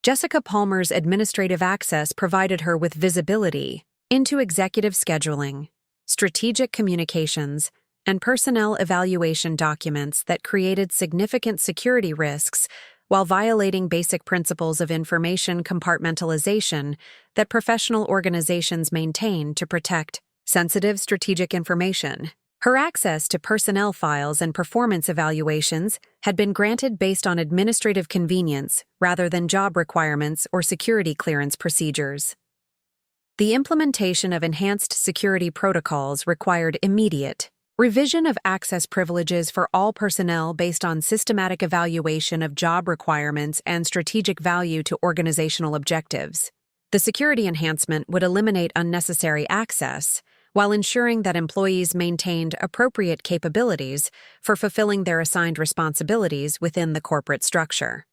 Jessica Palmer's administrative access provided her with visibility into executive scheduling, strategic communications, and personnel evaluation documents that created significant security risks while violating basic principles of information compartmentalization that professional organizations maintain to protect sensitive strategic information. Her access to personnel files and performance evaluations had been granted based on administrative convenience rather than job requirements or security clearance procedures. The implementation of enhanced security protocols required immediate revision of access privileges for all personnel based on systematic evaluation of job requirements and strategic value to organizational objectives. The security enhancement would eliminate unnecessary access while ensuring that employees maintained appropriate capabilities for fulfilling their assigned responsibilities within the corporate structure.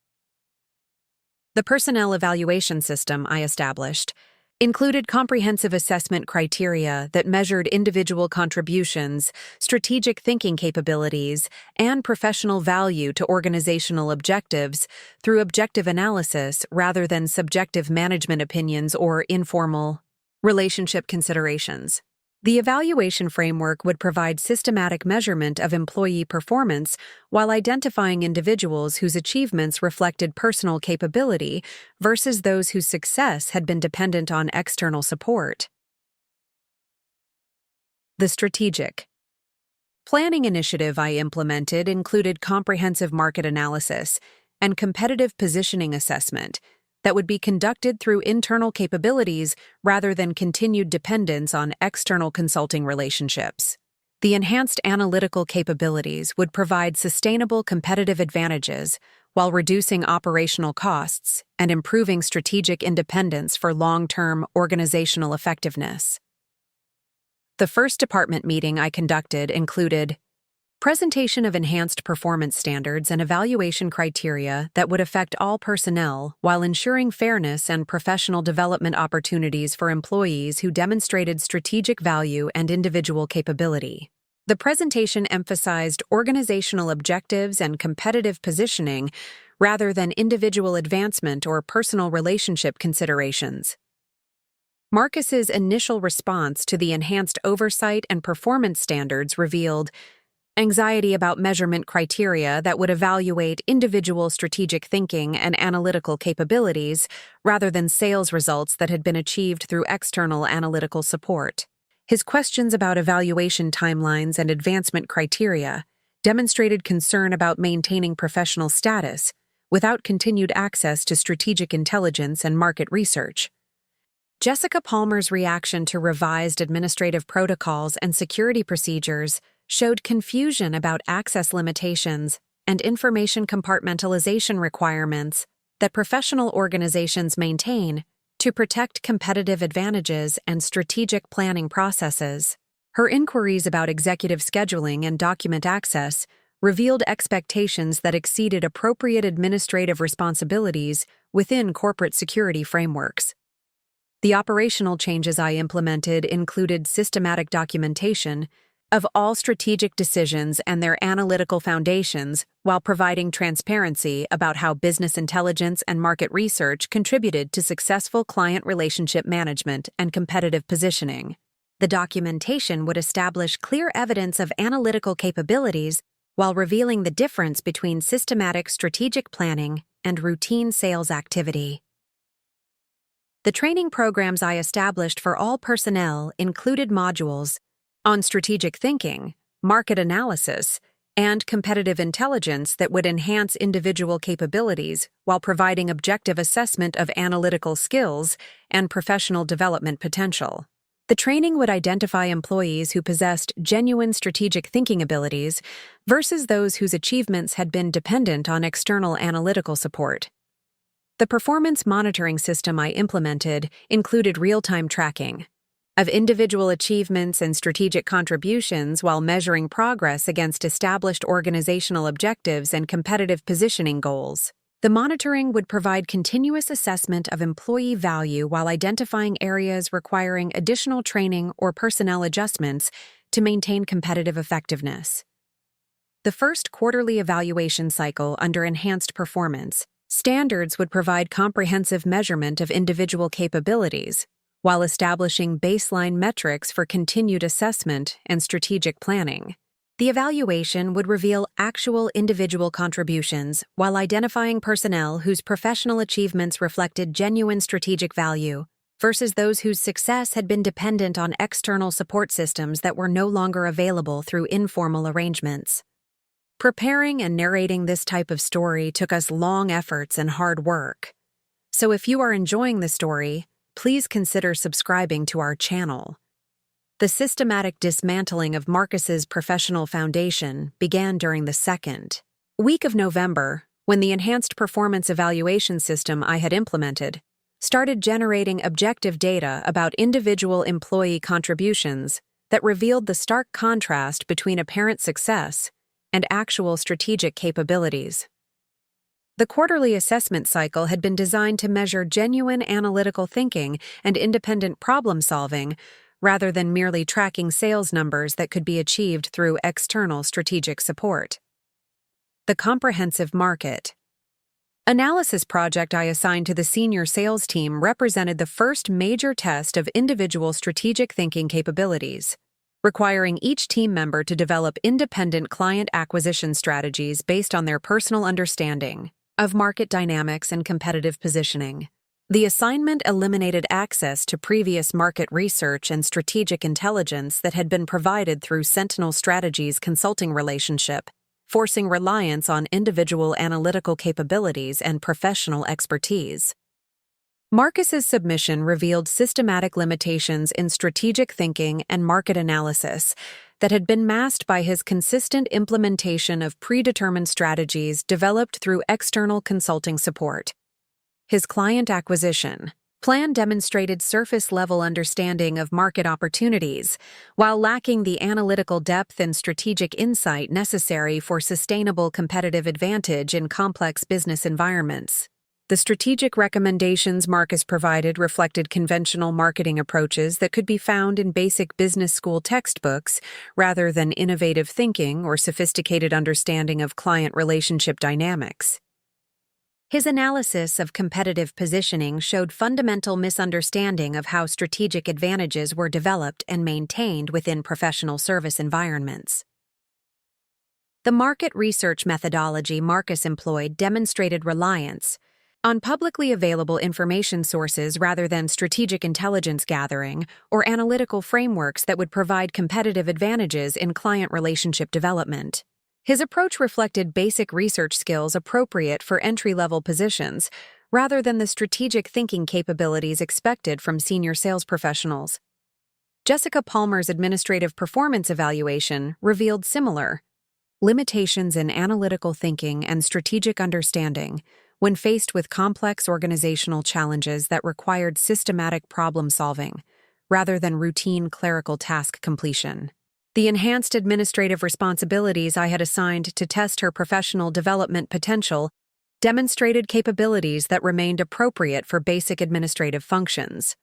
The personnel evaluation system I established included comprehensive assessment criteria that measured individual contributions, strategic thinking capabilities, and professional value to organizational objectives through objective analysis rather than subjective management opinions or informal relationship considerations. The evaluation framework would provide systematic measurement of employee performance while identifying individuals whose achievements reflected personal capability versus those whose success had been dependent on external support. The strategic planning initiative I implemented included comprehensive market analysis and competitive positioning assessment that would be conducted through internal capabilities rather than continued dependence on external consulting relationships. The enhanced analytical capabilities would provide sustainable competitive advantages while reducing operational costs and improving strategic independence for long-term organizational effectiveness. The first department meeting I conducted included presentation of enhanced performance standards and evaluation criteria that would affect all personnel while ensuring fairness and professional development opportunities for employees who demonstrated strategic value and individual capability. The presentation emphasized organizational objectives and competitive positioning rather than individual advancement or personal relationship considerations. Marcus's initial response to the enhanced oversight and performance standards revealed anxiety about measurement criteria that would evaluate individual strategic thinking and analytical capabilities rather than sales results that had been achieved through external analytical support. His questions about evaluation timelines and advancement criteria demonstrated concern about maintaining professional status without continued access to strategic intelligence and market research. Jessica Palmer's reaction to revised administrative protocols and security procedures showed confusion about access limitations and information compartmentalization requirements that professional organizations maintain to protect competitive advantages and strategic planning processes. Her inquiries about executive scheduling and document access revealed expectations that exceeded appropriate administrative responsibilities within corporate security frameworks. The operational changes I implemented included systematic documentation of all strategic decisions and their analytical foundations, while providing transparency about how business intelligence and market research contributed to successful client relationship management and competitive positioning. The documentation would establish clear evidence of analytical capabilities while revealing the difference between systematic strategic planning and routine sales activity. The training programs I established for all personnel included modules on strategic thinking, market analysis, and competitive intelligence that would enhance individual capabilities while providing objective assessment of analytical skills and professional development potential. The training would identify employees who possessed genuine strategic thinking abilities versus those whose achievements had been dependent on external analytical support. The performance monitoring system I implemented included real-time tracking of individual achievements and strategic contributions while measuring progress against established organizational objectives and competitive positioning goals. The monitoring would provide continuous assessment of employee value while identifying areas requiring additional training or personnel adjustments to maintain competitive effectiveness. The first quarterly evaluation cycle under enhanced performance standards would provide comprehensive measurement of individual capabilities, while establishing baseline metrics for continued assessment and strategic planning. The evaluation would reveal actual individual contributions while identifying personnel whose professional achievements reflected genuine strategic value versus those whose success had been dependent on external support systems that were no longer available through informal arrangements. Preparing and narrating this type of story took us long efforts and hard work. So if you are enjoying the story, please consider subscribing to our channel. The systematic dismantling of Marcus's professional foundation began during the second week of November, when the enhanced performance evaluation system I had implemented started generating objective data about individual employee contributions that revealed the stark contrast between apparent success and actual strategic capabilities. The quarterly assessment cycle had been designed to measure genuine analytical thinking and independent problem-solving rather than merely tracking sales numbers that could be achieved through external strategic support. The comprehensive market analysis project I assigned to the senior sales team represented the first major test of individual strategic thinking capabilities, requiring each team member to develop independent client acquisition strategies based on their personal understanding of market dynamics and competitive positioning. The assignment eliminated access to previous market research and strategic intelligence that had been provided through Sentinel Strategies consulting relationship, forcing reliance on individual analytical capabilities and professional expertise. Marcus's submission revealed systematic limitations in strategic thinking and market analysis that had been masked by his consistent implementation of predetermined strategies developed through external consulting support. His client acquisition plan demonstrated surface-level understanding of market opportunities, while lacking the analytical depth and strategic insight necessary for sustainable competitive advantage in complex business environments. The strategic recommendations Marcus provided reflected conventional marketing approaches that could be found in basic business school textbooks rather than innovative thinking or sophisticated understanding of client relationship dynamics. His analysis of competitive positioning showed fundamental misunderstanding of how strategic advantages were developed and maintained within professional service environments. The market research methodology Marcus employed demonstrated reliance on publicly available information sources rather than strategic intelligence gathering or analytical frameworks that would provide competitive advantages in client relationship development. His approach reflected basic research skills appropriate for entry-level positions, rather than the strategic thinking capabilities expected from senior sales professionals. Jessica Palmer's administrative performance evaluation revealed similar limitations in analytical thinking and strategic understanding when faced with complex organizational challenges that required systematic problem-solving, rather than routine clerical task completion. The enhanced administrative responsibilities I had assigned to test her professional development potential demonstrated capabilities that remained appropriate for basic administrative functions.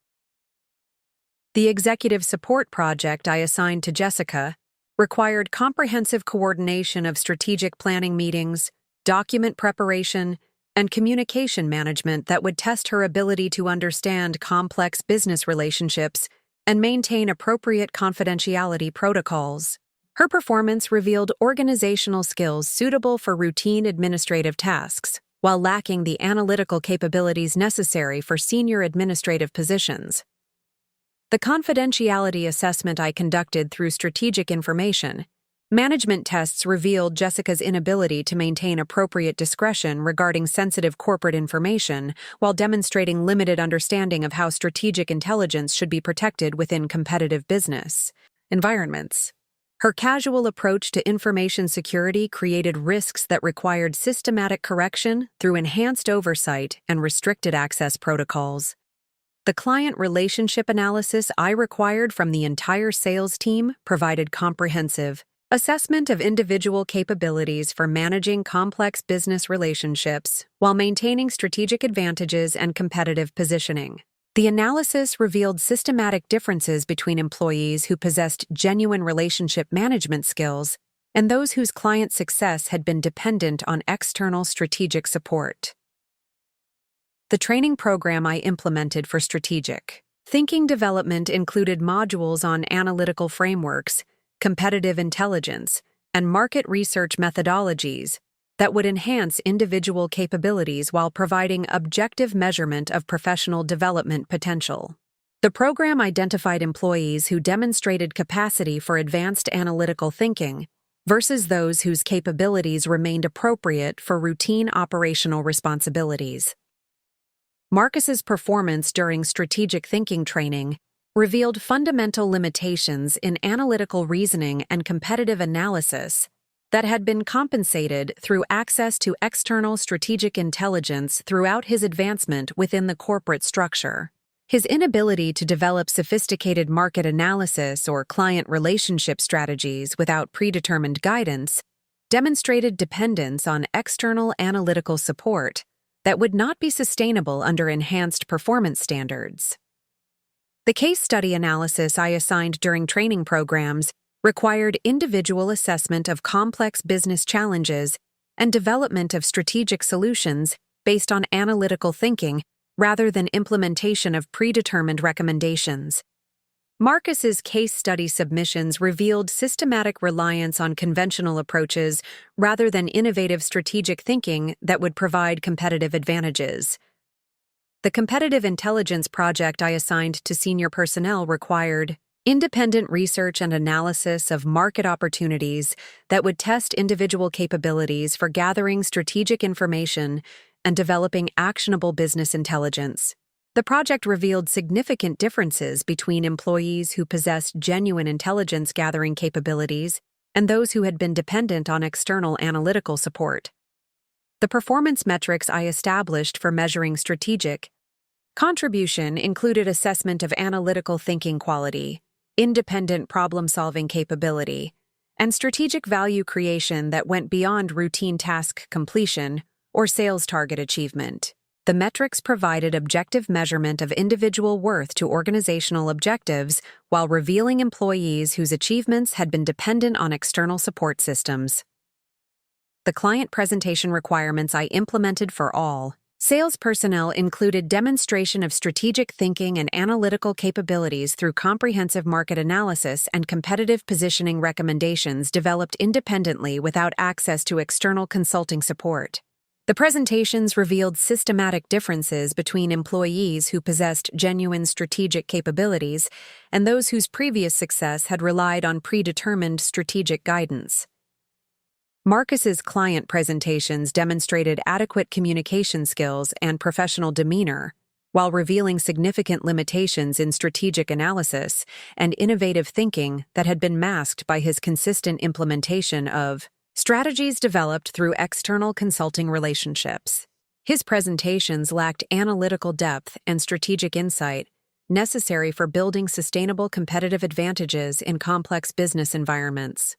The executive support project I assigned to Jessica required comprehensive coordination of strategic planning meetings, document preparation, and communication management that would test her ability to understand complex business relationships and maintain appropriate confidentiality protocols. Her performance revealed organizational skills suitable for routine administrative tasks, while lacking the analytical capabilities necessary for senior administrative positions. The confidentiality assessment I conducted through strategic information management tests revealed Jessica's inability to maintain appropriate discretion regarding sensitive corporate information while demonstrating limited understanding of how strategic intelligence should be protected within competitive business environments. Her casual approach to information security created risks that required systematic correction through enhanced oversight and restricted access protocols. The client relationship analysis I required from the entire sales team provided comprehensive assessment of individual capabilities for managing complex business relationships while maintaining strategic advantages and competitive positioning. The analysis revealed systematic differences between employees who possessed genuine relationship management skills and those whose client success had been dependent on external strategic support. The training program I implemented for strategic thinking development included modules on analytical frameworks, competitive intelligence, and market research methodologies that would enhance individual capabilities while providing objective measurement of professional development potential. The program identified employees who demonstrated capacity for advanced analytical thinking versus those whose capabilities remained appropriate for routine operational responsibilities. Marcus's performance during strategic thinking training revealed fundamental limitations in analytical reasoning and competitive analysis that had been compensated through access to external strategic intelligence throughout his advancement within the corporate structure. His inability to develop sophisticated market analysis or client relationship strategies without predetermined guidance demonstrated dependence on external analytical support that would not be sustainable under enhanced performance standards. The case study analysis I assigned during training programs required individual assessment of complex business challenges and development of strategic solutions based on analytical thinking rather than implementation of predetermined recommendations. Marcus's case study submissions revealed systematic reliance on conventional approaches rather than innovative strategic thinking that would provide competitive advantages. The competitive intelligence project I assigned to senior personnel required independent research and analysis of market opportunities that would test individual capabilities for gathering strategic information and developing actionable business intelligence. The project revealed significant differences between employees who possessed genuine intelligence-gathering capabilities and those who had been dependent on external analytical support. The performance metrics I established for measuring strategic contribution included assessment of analytical thinking quality, independent problem-solving capability, and strategic value creation that went beyond routine task completion or sales target achievement. The metrics provided objective measurement of individual worth to organizational objectives while revealing employees whose achievements had been dependent on external support systems. The client presentation requirements I implemented for all sales personnel included demonstration of strategic thinking and analytical capabilities through comprehensive market analysis and competitive positioning recommendations developed independently without access to external consulting support. The presentations revealed systematic differences between employees who possessed genuine strategic capabilities and those whose previous success had relied on predetermined strategic guidance. Marcus's client presentations demonstrated adequate communication skills and professional demeanor, while revealing significant limitations in strategic analysis and innovative thinking that had been masked by his consistent implementation of strategies developed through external consulting relationships. His presentations lacked analytical depth and strategic insight necessary for building sustainable competitive advantages in complex business environments.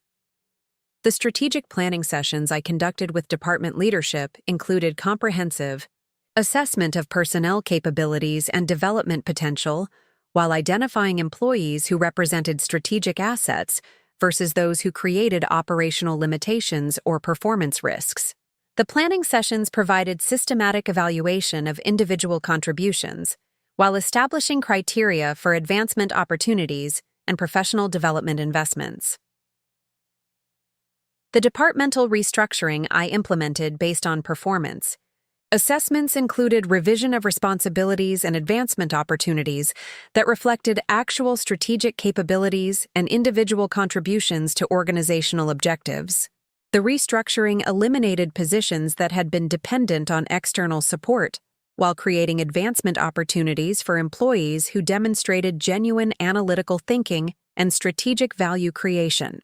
The strategic planning sessions I conducted with department leadership included comprehensive assessment of personnel capabilities and development potential, while identifying employees who represented strategic assets versus those who created operational limitations or performance risks. The planning sessions provided systematic evaluation of individual contributions, while establishing criteria for advancement opportunities and professional development investments. The departmental restructuring I implemented based on performance. Assessments included revision of responsibilities and advancement opportunities that reflected actual strategic capabilities and individual contributions to organizational objectives. The restructuring eliminated positions that had been dependent on external support, while creating advancement opportunities for employees who demonstrated genuine analytical thinking and strategic value creation.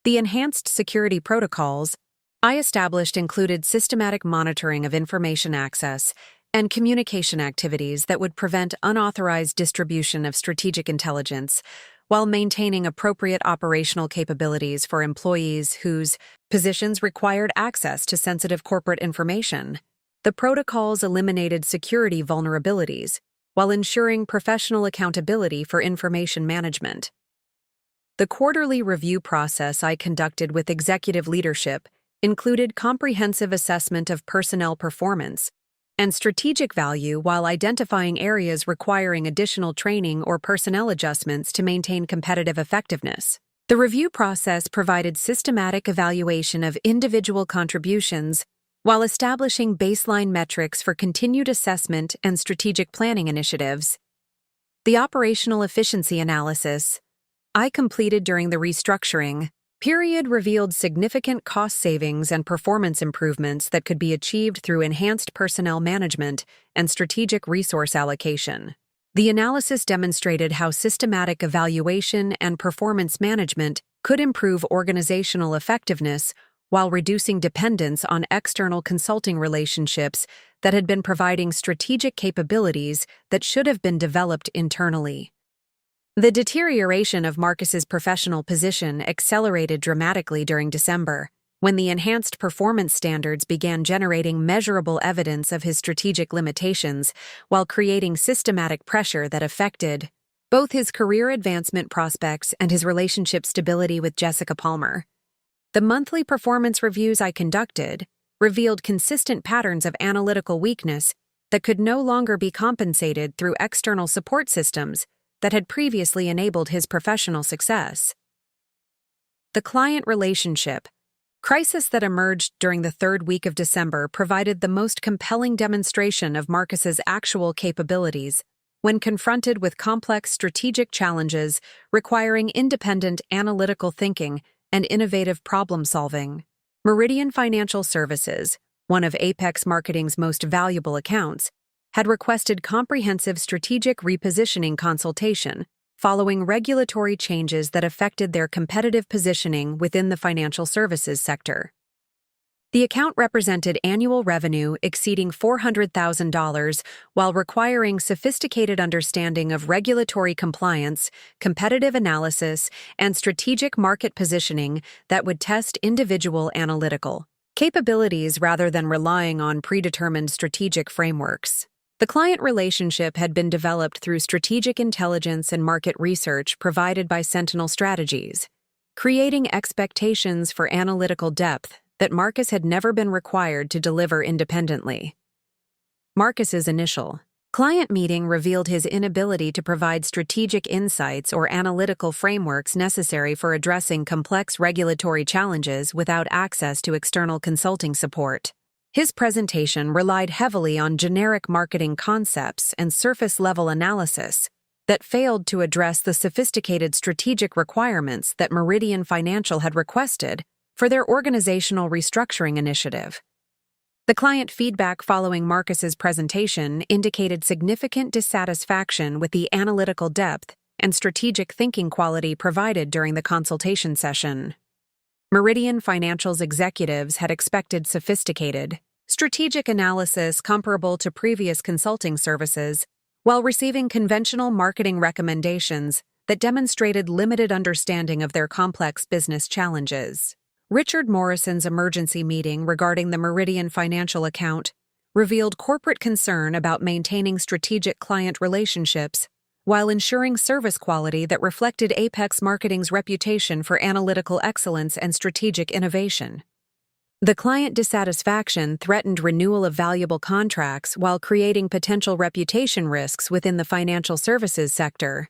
The enhanced security protocols I established included systematic monitoring of information access and communication activities that would prevent unauthorized distribution of strategic intelligence, while maintaining appropriate operational capabilities for employees whose positions required access to sensitive corporate information. The protocols eliminated security vulnerabilities, while ensuring professional accountability for information management. The quarterly review process I conducted with executive leadership included comprehensive assessment of personnel performance and strategic value, while identifying areas requiring additional training or personnel adjustments to maintain competitive effectiveness. The review process provided systematic evaluation of individual contributions, while establishing baseline metrics for continued assessment and strategic planning initiatives. The operational efficiency analysis I completed during the restructuring period revealed significant cost savings and performance improvements that could be achieved through enhanced personnel management and strategic resource allocation. The analysis demonstrated how systematic evaluation and performance management could improve organizational effectiveness while reducing dependence on external consulting relationships that had been providing strategic capabilities that should have been developed internally. The deterioration of Marcus's professional position accelerated dramatically during December, when the enhanced performance standards began generating measurable evidence of his strategic limitations, while creating systematic pressure that affected both his career advancement prospects and his relationship stability with Jessica Palmer. The monthly performance reviews I conducted revealed consistent patterns of analytical weakness that could no longer be compensated through external support systems that had previously enabled his professional success. The client relationship crisis that emerged during the third week of December provided the most compelling demonstration of Marcus's actual capabilities when confronted with complex strategic challenges requiring independent analytical thinking and innovative problem-solving. Meridian Financial Services, one of Apex Marketing's most valuable accounts, had requested comprehensive strategic repositioning consultation following regulatory changes that affected their competitive positioning within the financial services sector. The account represented annual revenue exceeding $400,000 while requiring sophisticated understanding of regulatory compliance, competitive analysis, and strategic market positioning that would test individual analytical capabilities rather than relying on predetermined strategic frameworks. The client relationship had been developed through strategic intelligence and market research provided by Sentinel Strategies, creating expectations for analytical depth that Marcus had never been required to deliver independently. Marcus's initial client meeting revealed his inability to provide strategic insights or analytical frameworks necessary for addressing complex regulatory challenges without access to external consulting support. His presentation relied heavily on generic marketing concepts and surface-level analysis that failed to address the sophisticated strategic requirements that Meridian Financial had requested for their organizational restructuring initiative. The client feedback following Marcus's presentation indicated significant dissatisfaction with the analytical depth and strategic thinking quality provided during the consultation session. Meridian Financial's executives had expected sophisticated, strategic analysis comparable to previous consulting services, while receiving conventional marketing recommendations that demonstrated limited understanding of their complex business challenges. Richard Morrison's emergency meeting regarding the Meridian Financial account revealed corporate concern about maintaining strategic client relationships while ensuring service quality that reflected Apex Marketing's reputation for analytical excellence and strategic innovation. The client dissatisfaction threatened renewal of valuable contracts while creating potential reputation risks within the financial services sector.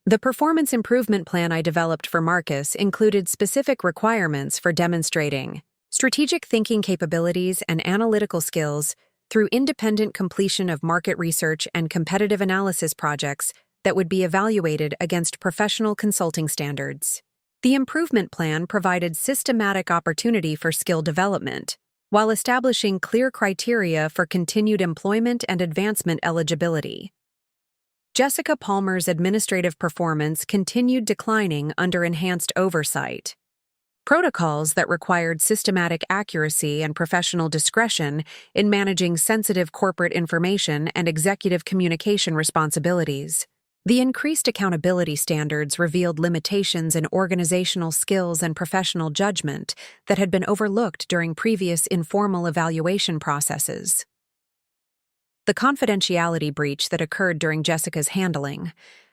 The performance improvement plan I developed for Marcus included specific requirements for demonstrating strategic thinking capabilities and analytical skills through independent completion of market research and competitive analysis projects that would be evaluated against professional consulting standards. The improvement plan provided systematic opportunity for skill development, while establishing clear criteria for continued employment and advancement eligibility. Jessica Palmer's administrative performance continued declining under enhanced oversight. Protocols that required systematic accuracy and professional discretion in managing sensitive corporate information and executive communication responsibilities. The increased accountability standards revealed limitations in organizational skills and professional judgment that had been overlooked during previous informal evaluation processes. The confidentiality breach that occurred during Jessica's handling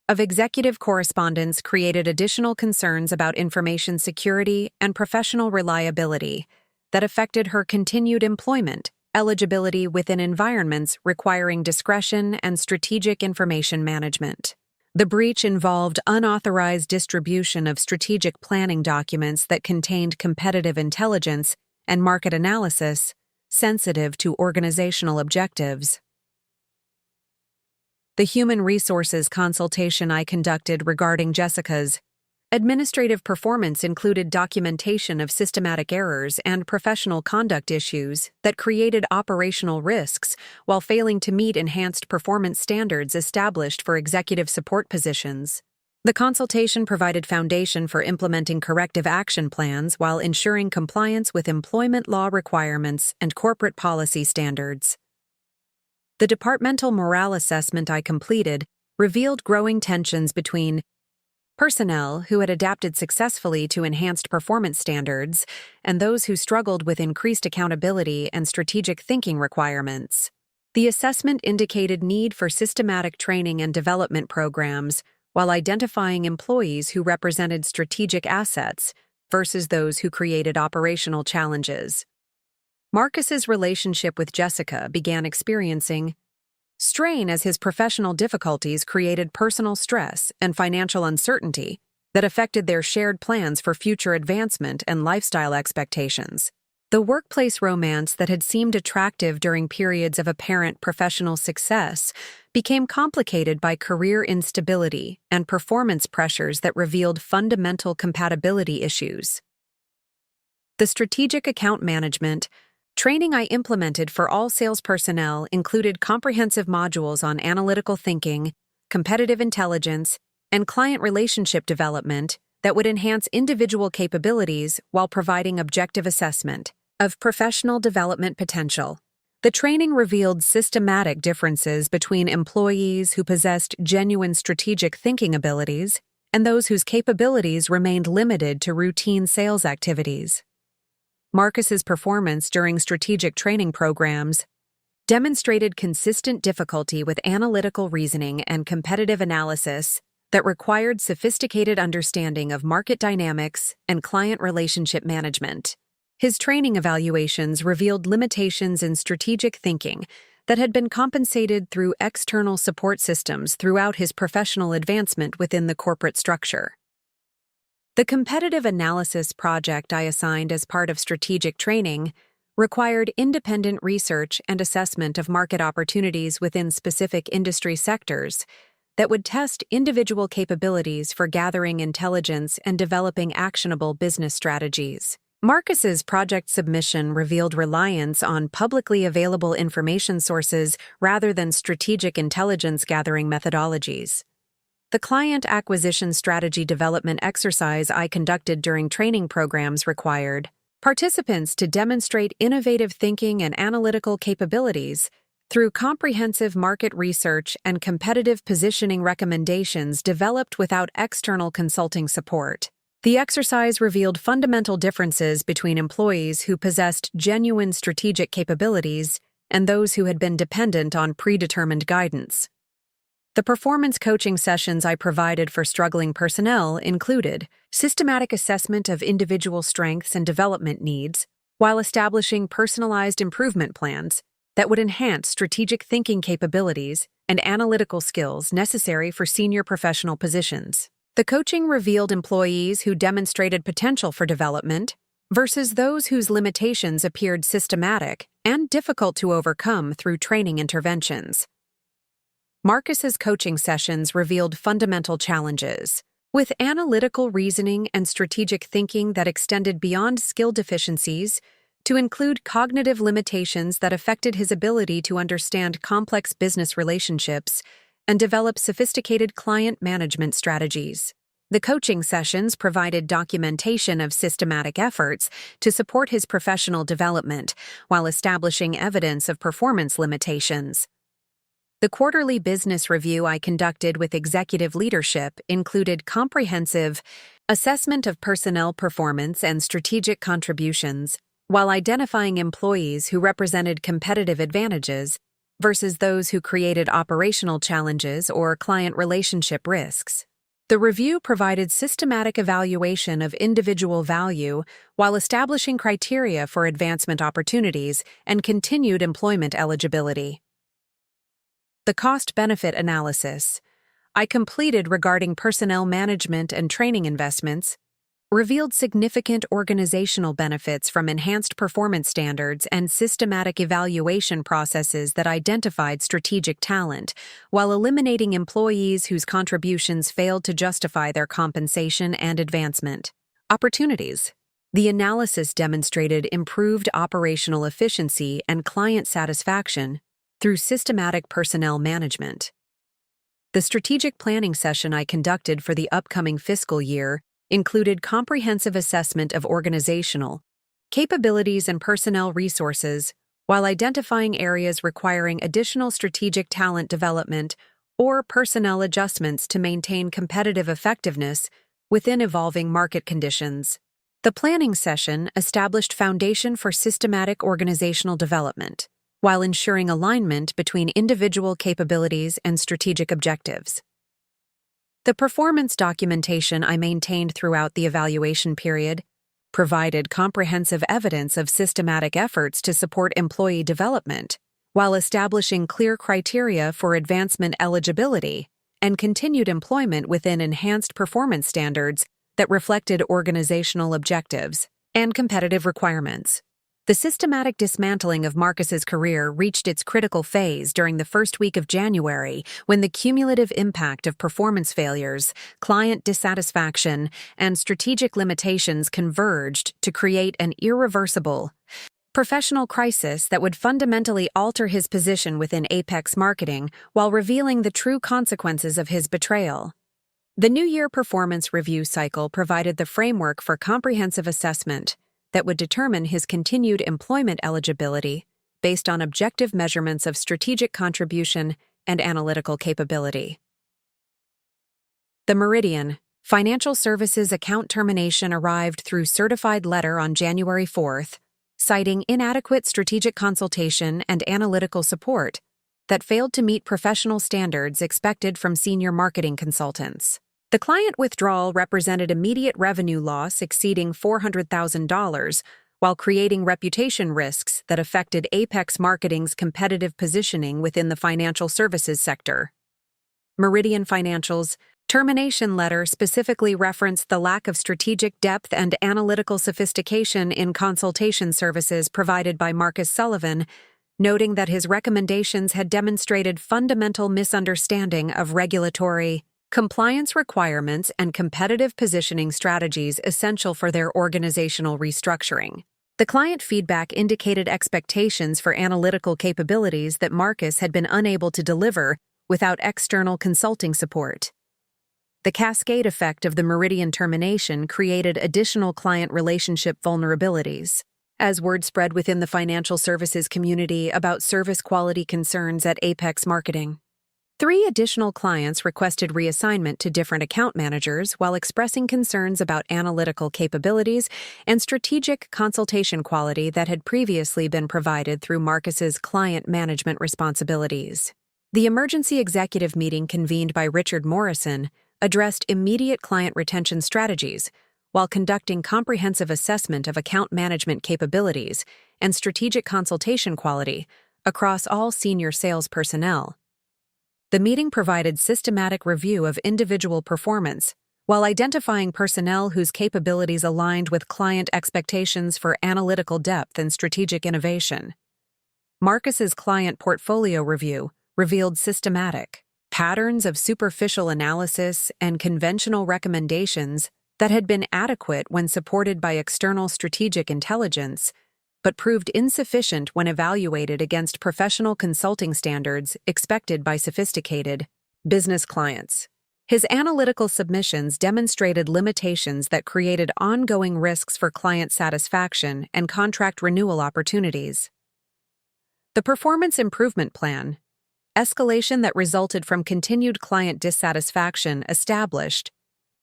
of executive correspondence created additional concerns about information security and professional reliability that affected her continued employment eligibility within environments requiring discretion and strategic information management. The breach involved unauthorized distribution of strategic planning documents that contained competitive intelligence and market analysis sensitive to organizational objectives. The human resources consultation I conducted regarding Jessica's administrative performance included documentation of systematic errors and professional conduct issues that created operational risks while failing to meet enhanced performance standards established for executive support positions. The consultation provided foundation for implementing corrective action plans while ensuring compliance with employment law requirements and corporate policy standards. The departmental morale assessment I completed revealed growing tensions between personnel who had adapted successfully to enhanced performance standards and those who struggled with increased accountability and strategic thinking requirements. The assessment indicated need for systematic training and development programs while identifying employees who represented strategic assets versus those who created operational challenges. Marcus's relationship with Jessica began experiencing strain as his professional difficulties created personal stress and financial uncertainty that affected their shared plans for future advancement and lifestyle expectations. The workplace romance that had seemed attractive during periods of apparent professional success became complicated by career instability and performance pressures that revealed fundamental compatibility issues. The strategic account management training I implemented for all sales personnel included comprehensive modules on analytical thinking, competitive intelligence, and client relationship development that would enhance individual capabilities while providing objective assessment of professional development potential. The training revealed systematic differences between employees who possessed genuine strategic thinking abilities and those whose capabilities remained limited to routine sales activities. Marcus's performance during strategic training programs demonstrated consistent difficulty with analytical reasoning and competitive analysis that required sophisticated understanding of market dynamics and client relationship management. His training evaluations revealed limitations in strategic thinking that had been compensated through external support systems throughout his professional advancement within the corporate structure. The competitive analysis project I assigned as part of strategic training required independent research and assessment of market opportunities within specific industry sectors that would test individual capabilities for gathering intelligence and developing actionable business strategies. Marcus's project submission revealed reliance on publicly available information sources rather than strategic intelligence gathering methodologies. The client acquisition strategy development exercise I conducted during training programs required participants to demonstrate innovative thinking and analytical capabilities through comprehensive market research and competitive positioning recommendations developed without external consulting support. The exercise revealed fundamental differences between employees who possessed genuine strategic capabilities and those who had been dependent on predetermined guidance. The performance coaching sessions I provided for struggling personnel included systematic assessment of individual strengths and development needs, while establishing personalized improvement plans that would enhance strategic thinking capabilities and analytical skills necessary for senior professional positions. The coaching revealed employees who demonstrated potential for development versus those whose limitations appeared systematic and difficult to overcome through training interventions. Marcus's coaching sessions revealed fundamental challenges, with analytical reasoning and strategic thinking that extended beyond skill deficiencies to include cognitive limitations that affected his ability to understand complex business relationships and develop sophisticated client management strategies. The coaching sessions provided documentation of systematic efforts to support his professional development while establishing evidence of performance limitations. The quarterly business review I conducted with executive leadership included comprehensive assessment of personnel performance and strategic contributions, while identifying employees who represented competitive advantages versus those who created operational challenges or client relationship risks. The review provided systematic evaluation of individual value while establishing criteria for advancement opportunities and continued employment eligibility. The cost-benefit analysis I completed regarding personnel management and training investments revealed significant organizational benefits from enhanced performance standards and systematic evaluation processes that identified strategic talent, while eliminating employees whose contributions failed to justify their compensation and advancement opportunities. The analysis demonstrated improved operational efficiency and client satisfaction through systematic personnel management. The strategic planning session I conducted for the upcoming fiscal year included comprehensive assessment of organizational capabilities and personnel resources, while identifying areas requiring additional strategic talent development or personnel adjustments to maintain competitive effectiveness within evolving market conditions. The planning session established foundation for systematic organizational development, while ensuring alignment between individual capabilities and strategic objectives. The performance documentation I maintained throughout the evaluation period provided comprehensive evidence of systematic efforts to support employee development, while establishing clear criteria for advancement eligibility and continued employment within enhanced performance standards that reflected organizational objectives and competitive requirements. The systematic dismantling of Marcus's career reached its critical phase during the first week of January, when the cumulative impact of performance failures, client dissatisfaction, and strategic limitations converged to create an irreversible professional crisis that would fundamentally alter his position within Apex Marketing while revealing the true consequences of his betrayal. The New Year performance review cycle provided the framework for comprehensive assessment that would determine his continued employment eligibility based on objective measurements of strategic contribution and analytical capability. The Meridian Financial Services account termination arrived through certified letter on January 4th, citing inadequate strategic consultation and analytical support that failed to meet professional standards expected from senior marketing consultants. The client withdrawal represented immediate revenue loss exceeding $400,000, while creating reputation risks that affected Apex Marketing's competitive positioning within the financial services sector. Meridian Financial's termination letter specifically referenced the lack of strategic depth and analytical sophistication in consultation services provided by Marcus Sullivan noting that his recommendations had demonstrated fundamental misunderstanding of regulatory compliance requirements and competitive positioning strategies essential for their organizational restructuring. The client feedback indicated expectations for analytical capabilities that Marcus had been unable to deliver without external consulting support. The cascade effect of the Meridian termination created additional client relationship vulnerabilities. As word spread within the financial services community about service quality concerns at Apex Marketing, 3 additional clients requested reassignment to different account managers while expressing concerns about analytical capabilities and strategic consultation quality that had previously been provided through Marcus's client management responsibilities. The emergency executive meeting convened by Richard Morrison addressed immediate client retention strategies while conducting comprehensive assessment of account management capabilities and strategic consultation quality across all senior sales personnel. The meeting provided systematic review of individual performance while identifying personnel whose capabilities aligned with client expectations for analytical depth and strategic innovation. Marcus's client portfolio review revealed systematic patterns of superficial analysis and conventional recommendations that had been adequate when supported by external strategic intelligence, but proved insufficient when evaluated against professional consulting standards expected by sophisticated business clients. His analytical submissions demonstrated limitations that created ongoing risks for client satisfaction and contract renewal opportunities. The Performance Improvement Plan, escalation that resulted from continued client dissatisfaction, established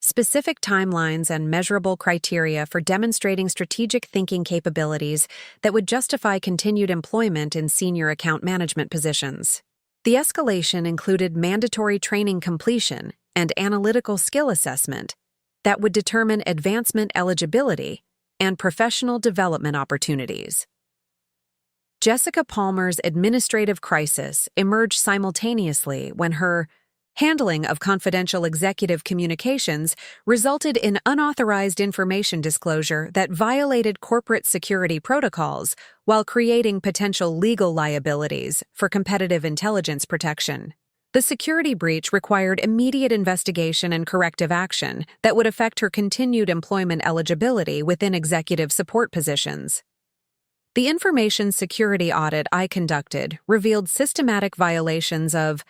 specific timelines and measurable criteria for demonstrating strategic thinking capabilities that would justify continued employment in senior account management positions. The escalation included mandatory training completion and analytical skill assessment that would determine advancement eligibility and professional development opportunities. Jessica Palmer's administrative crisis emerged simultaneously when her handling of confidential executive communications resulted in unauthorized information disclosure that violated corporate security protocols while creating potential legal liabilities for competitive intelligence protection. The security breach required immediate investigation and corrective action that would affect her continued employment eligibility within executive support positions. The information security audit I conducted revealed systematic violations of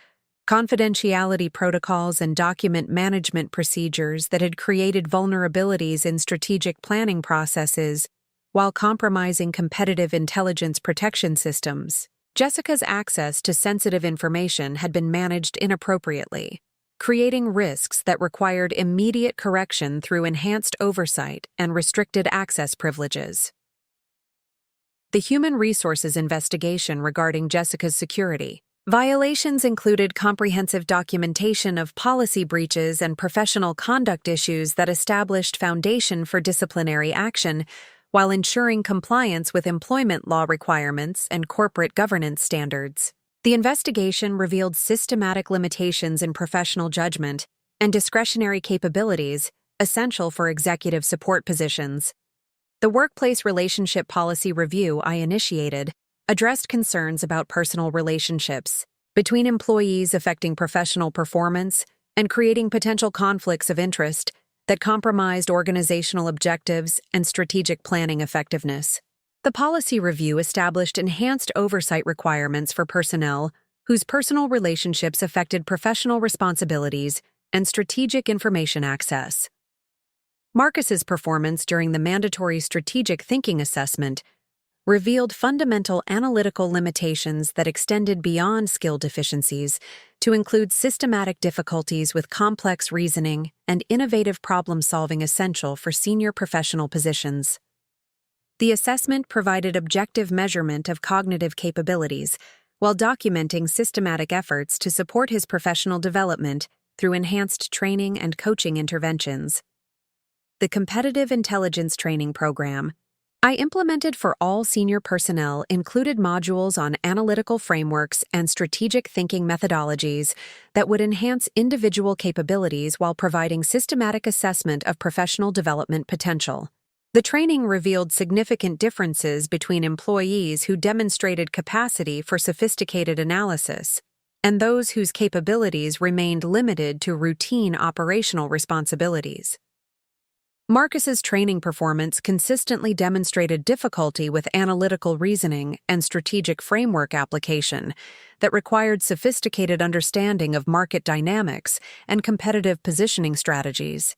confidentiality protocols and document management procedures that had created vulnerabilities in strategic planning processes while compromising competitive intelligence protection systems. Jessica's access to sensitive information had been managed inappropriately, creating risks that required immediate correction through enhanced oversight and restricted access privileges. The Human Resources investigation regarding Jessica's security violations included comprehensive documentation of policy breaches and professional conduct issues that established foundation for disciplinary action while ensuring compliance with employment law requirements and corporate governance standards. The investigation revealed systematic limitations in professional judgment and discretionary capabilities essential for executive support positions. The workplace relationship policy review I initiated addressed concerns about personal relationships between employees affecting professional performance and creating potential conflicts of interest that compromised organizational objectives and strategic planning effectiveness. The policy review established enhanced oversight requirements for personnel whose personal relationships affected professional responsibilities and strategic information access. Marcus's performance during the mandatory strategic thinking assessment revealed fundamental analytical limitations that extended beyond skill deficiencies to include systematic difficulties with complex reasoning and innovative problem-solving essential for senior professional positions. The assessment provided objective measurement of cognitive capabilities while documenting systematic efforts to support his professional development through enhanced training and coaching interventions. The Competitive Intelligence Training Program I implemented for all senior personnel included modules on analytical frameworks and strategic thinking methodologies that would enhance individual capabilities while providing systematic assessment of professional development potential. The training revealed significant differences between employees who demonstrated capacity for sophisticated analysis and those whose capabilities remained limited to routine operational responsibilities. Marcus's training performance consistently demonstrated difficulty with analytical reasoning and strategic framework application that required sophisticated understanding of market dynamics and competitive positioning strategies.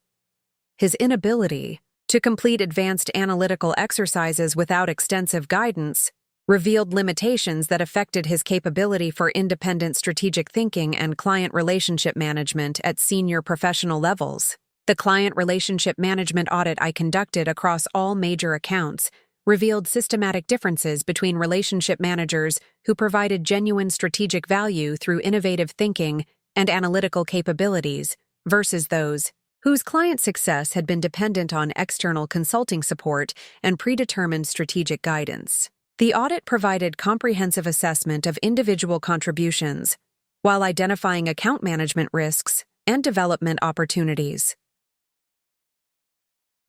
His inability to complete advanced analytical exercises without extensive guidance revealed limitations that affected his capability for independent strategic thinking and client relationship management at senior professional levels. The client relationship management audit I conducted across all major accounts revealed systematic differences between relationship managers who provided genuine strategic value through innovative thinking and analytical capabilities versus those whose client success had been dependent on external consulting support and predetermined strategic guidance. The audit provided comprehensive assessment of individual contributions while identifying account management risks and development opportunities.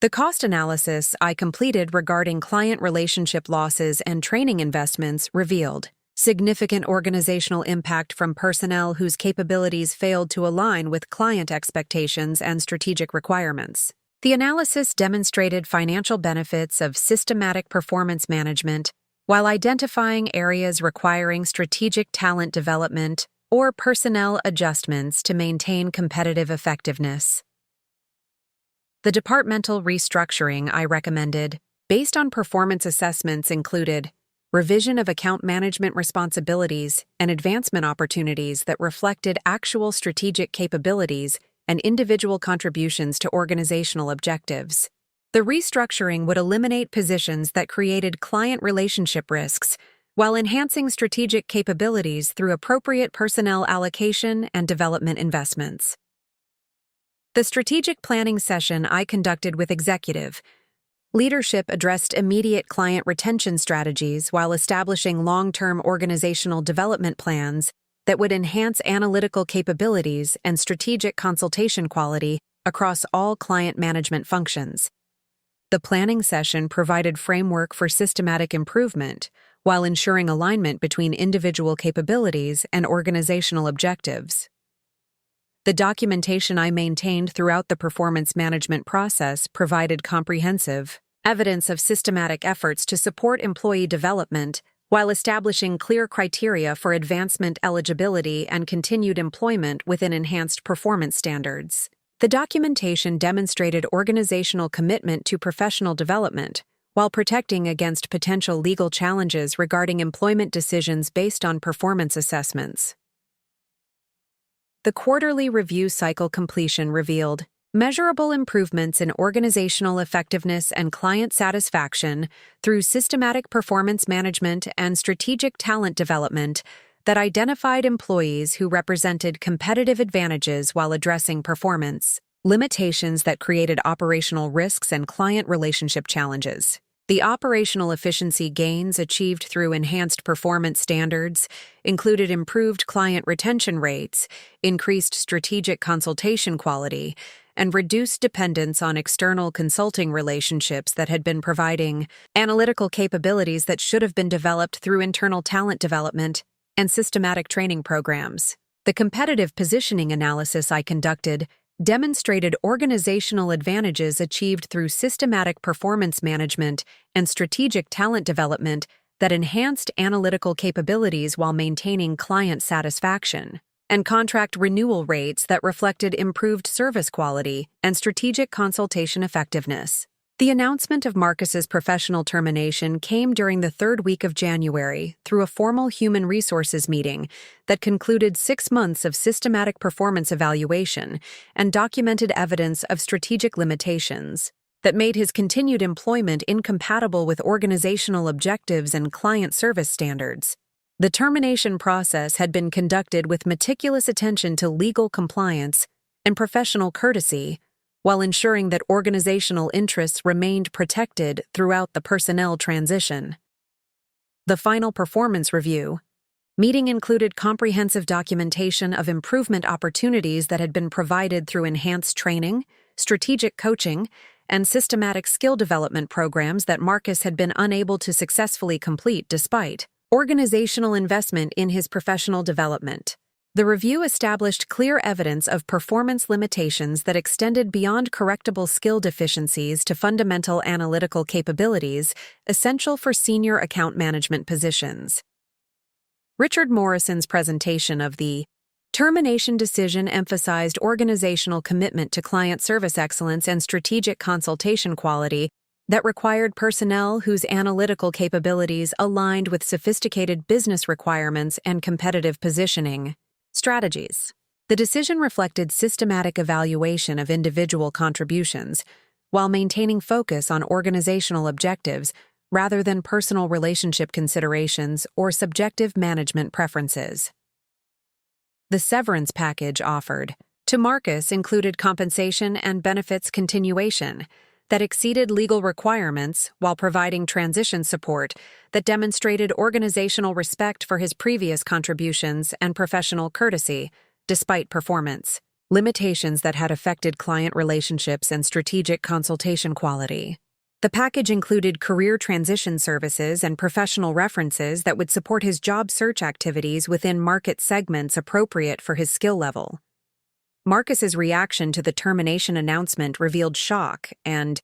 The cost analysis I completed regarding client relationship losses and training investments revealed significant organizational impact from personnel whose capabilities failed to align with client expectations and strategic requirements. The analysis demonstrated financial benefits of systematic performance management while identifying areas requiring strategic talent development or personnel adjustments to maintain competitive effectiveness. The departmental restructuring I recommended, based on performance assessments, included revision of account management responsibilities and advancement opportunities that reflected actual strategic capabilities and individual contributions to organizational objectives. The restructuring would eliminate positions that created client relationship risks while enhancing strategic capabilities through appropriate personnel allocation and development investments. The strategic planning session I conducted with executive leadership addressed immediate client retention strategies while establishing long-term organizational development plans that would enhance analytical capabilities and strategic consultation quality across all client management functions. The planning session provided framework for systematic improvement while ensuring alignment between individual capabilities and organizational objectives. The documentation I maintained throughout the performance management process provided comprehensive evidence of systematic efforts to support employee development while establishing clear criteria for advancement eligibility and continued employment within enhanced performance standards. The documentation demonstrated organizational commitment to professional development while protecting against potential legal challenges regarding employment decisions based on performance assessments. The quarterly review cycle completion revealed measurable improvements in organizational effectiveness and client satisfaction through systematic performance management and strategic talent development that identified employees who represented competitive advantages while addressing performance limitations that created operational risks and client relationship challenges. The operational efficiency gains achieved through enhanced performance standards included improved client retention rates, increased strategic consultation quality, and reduced dependence on external consulting relationships that had been providing analytical capabilities that should have been developed through internal talent development and systematic training programs. The competitive positioning analysis I conducted demonstrated organizational advantages achieved through systematic performance management and strategic talent development that enhanced analytical capabilities while maintaining client satisfaction, and contract renewal rates that reflected improved service quality and strategic consultation effectiveness. The announcement of Marcus's professional termination came during the third week of January through a formal human resources meeting that concluded 6 months of systematic performance evaluation and documented evidence of strategic limitations that made his continued employment incompatible with organizational objectives and client service standards. The termination process had been conducted with meticulous attention to legal compliance and professional courtesy, while ensuring that organizational interests remained protected throughout the personnel transition. The final performance review meeting included comprehensive documentation of improvement opportunities that had been provided through enhanced training, strategic coaching, and systematic skill development programs that Marcus had been unable to successfully complete despite organizational investment in his professional development. The review established clear evidence of performance limitations that extended beyond correctable skill deficiencies to fundamental analytical capabilities essential for senior account management positions. Richard Morrison's presentation of the termination decision emphasized organizational commitment to client service excellence and strategic consultation quality that required personnel whose analytical capabilities aligned with sophisticated business requirements and competitive positioning. Strategies. The decision reflected systematic evaluation of individual contributions, while maintaining focus on organizational objectives rather than personal relationship considerations or subjective management preferences. The severance package offered to Marcus included compensation and benefits continuation that exceeded legal requirements while providing transition support that demonstrated organizational respect for his previous contributions and professional courtesy, despite performance limitations that had affected client relationships and strategic consultation quality. The package included career transition services and professional references that would support his job search activities within market segments appropriate for his skill level. Marcus's reaction to the termination announcement revealed shock and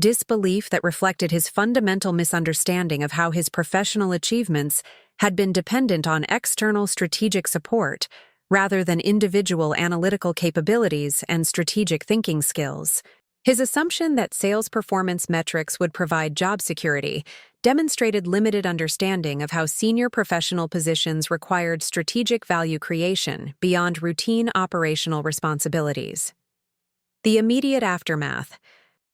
disbelief that reflected his fundamental misunderstanding of how his professional achievements had been dependent on external strategic support rather than individual analytical capabilities and strategic thinking skills. His assumption that sales performance metrics would provide job security demonstrated limited understanding of how senior professional positions required strategic value creation beyond routine operational responsibilities. The immediate aftermath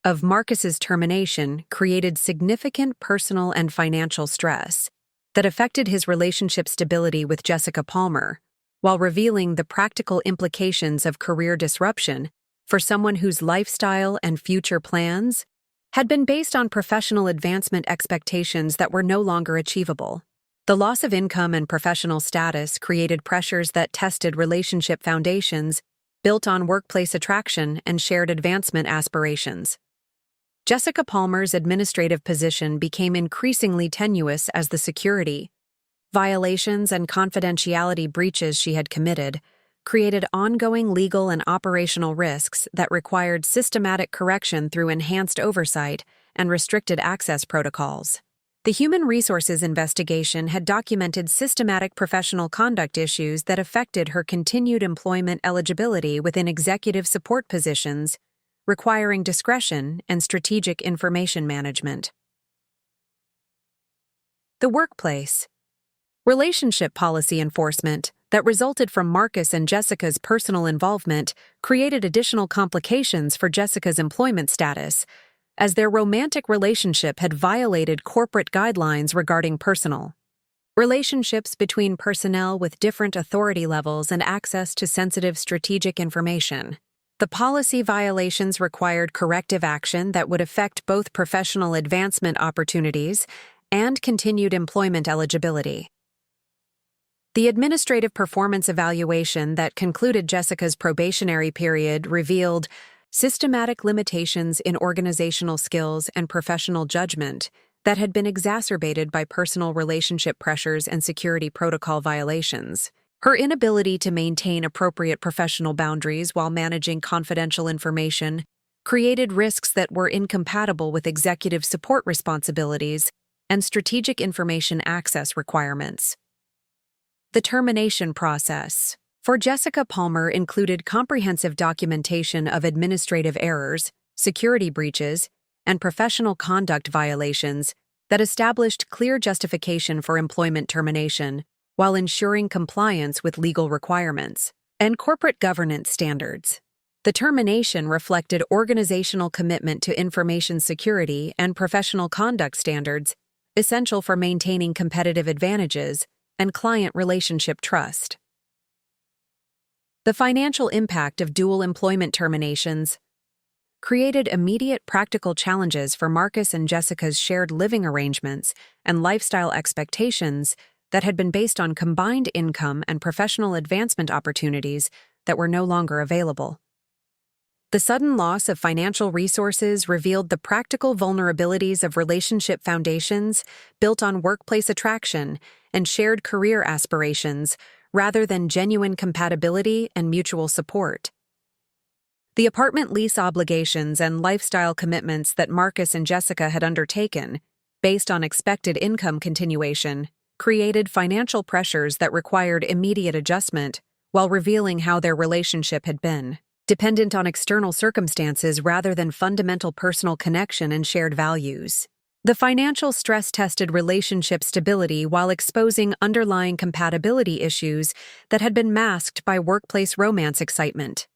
of Marcus's termination created significant personal and financial stress that affected his relationship stability with Jessica Palmer, while revealing the practical implications of career disruption for someone whose lifestyle and future plans had been based on professional advancement expectations that were no longer achievable. The loss of income and professional status created pressures that tested relationship foundations built on workplace attraction and shared advancement aspirations. Jessica Palmer's administrative position became increasingly tenuous as the security violations and confidentiality breaches she had committed created ongoing legal and operational risks that required systematic correction through enhanced oversight and restricted access protocols. The Human Resources investigation had documented systematic professional conduct issues that affected her continued employment eligibility within executive support positions, requiring discretion and strategic information management. The workplace. Relationship policy enforcement that resulted from Marcus and Jessica's personal involvement created additional complications for Jessica's employment status, as their romantic relationship had violated corporate guidelines regarding personal relationships between personnel with different authority levels and access to sensitive strategic information. The policy violations required corrective action that would affect both professional advancement opportunities and continued employment eligibility. The administrative performance evaluation that concluded Jessica's probationary period revealed systematic limitations in organizational skills and professional judgment that had been exacerbated by personal relationship pressures and security protocol violations. Her inability to maintain appropriate professional boundaries while managing confidential information created risks that were incompatible with executive support responsibilities and strategic information access requirements. The termination process for Jessica Palmer included comprehensive documentation of administrative errors, security breaches, and professional conduct violations that established clear justification for employment termination while ensuring compliance with legal requirements and corporate governance standards. The termination reflected organizational commitment to information security and professional conduct standards essential for maintaining competitive advantages and client relationship trust. The financial impact of dual employment terminations created immediate practical challenges for Marcus and Jessica's shared living arrangements and lifestyle expectations that had been based on combined income and professional advancement opportunities that were no longer available. The sudden loss of financial resources revealed the practical vulnerabilities of relationship foundations built on workplace attraction and shared career aspirations rather than genuine compatibility and mutual support. The apartment lease obligations and lifestyle commitments that Marcus and Jessica had undertaken, based on expected income continuation, created financial pressures that required immediate adjustment while revealing how their relationship had been dependent on external circumstances rather than fundamental personal connection and shared values. The financial stress tested relationship stability while exposing underlying compatibility issues that had been masked by workplace romance excitement.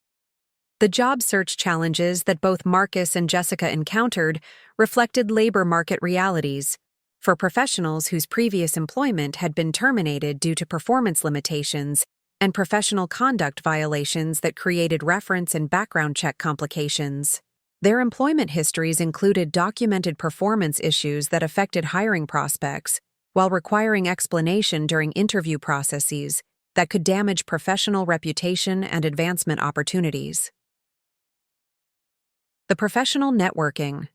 The job search challenges that both Marcus and Jessica encountered reflected labor market realities. For professionals whose previous employment had been terminated due to performance limitations and professional conduct violations that created reference and background check complications, their employment histories included documented performance issues that affected hiring prospects, while requiring explanation during interview processes that could damage professional reputation and advancement opportunities. The professional networking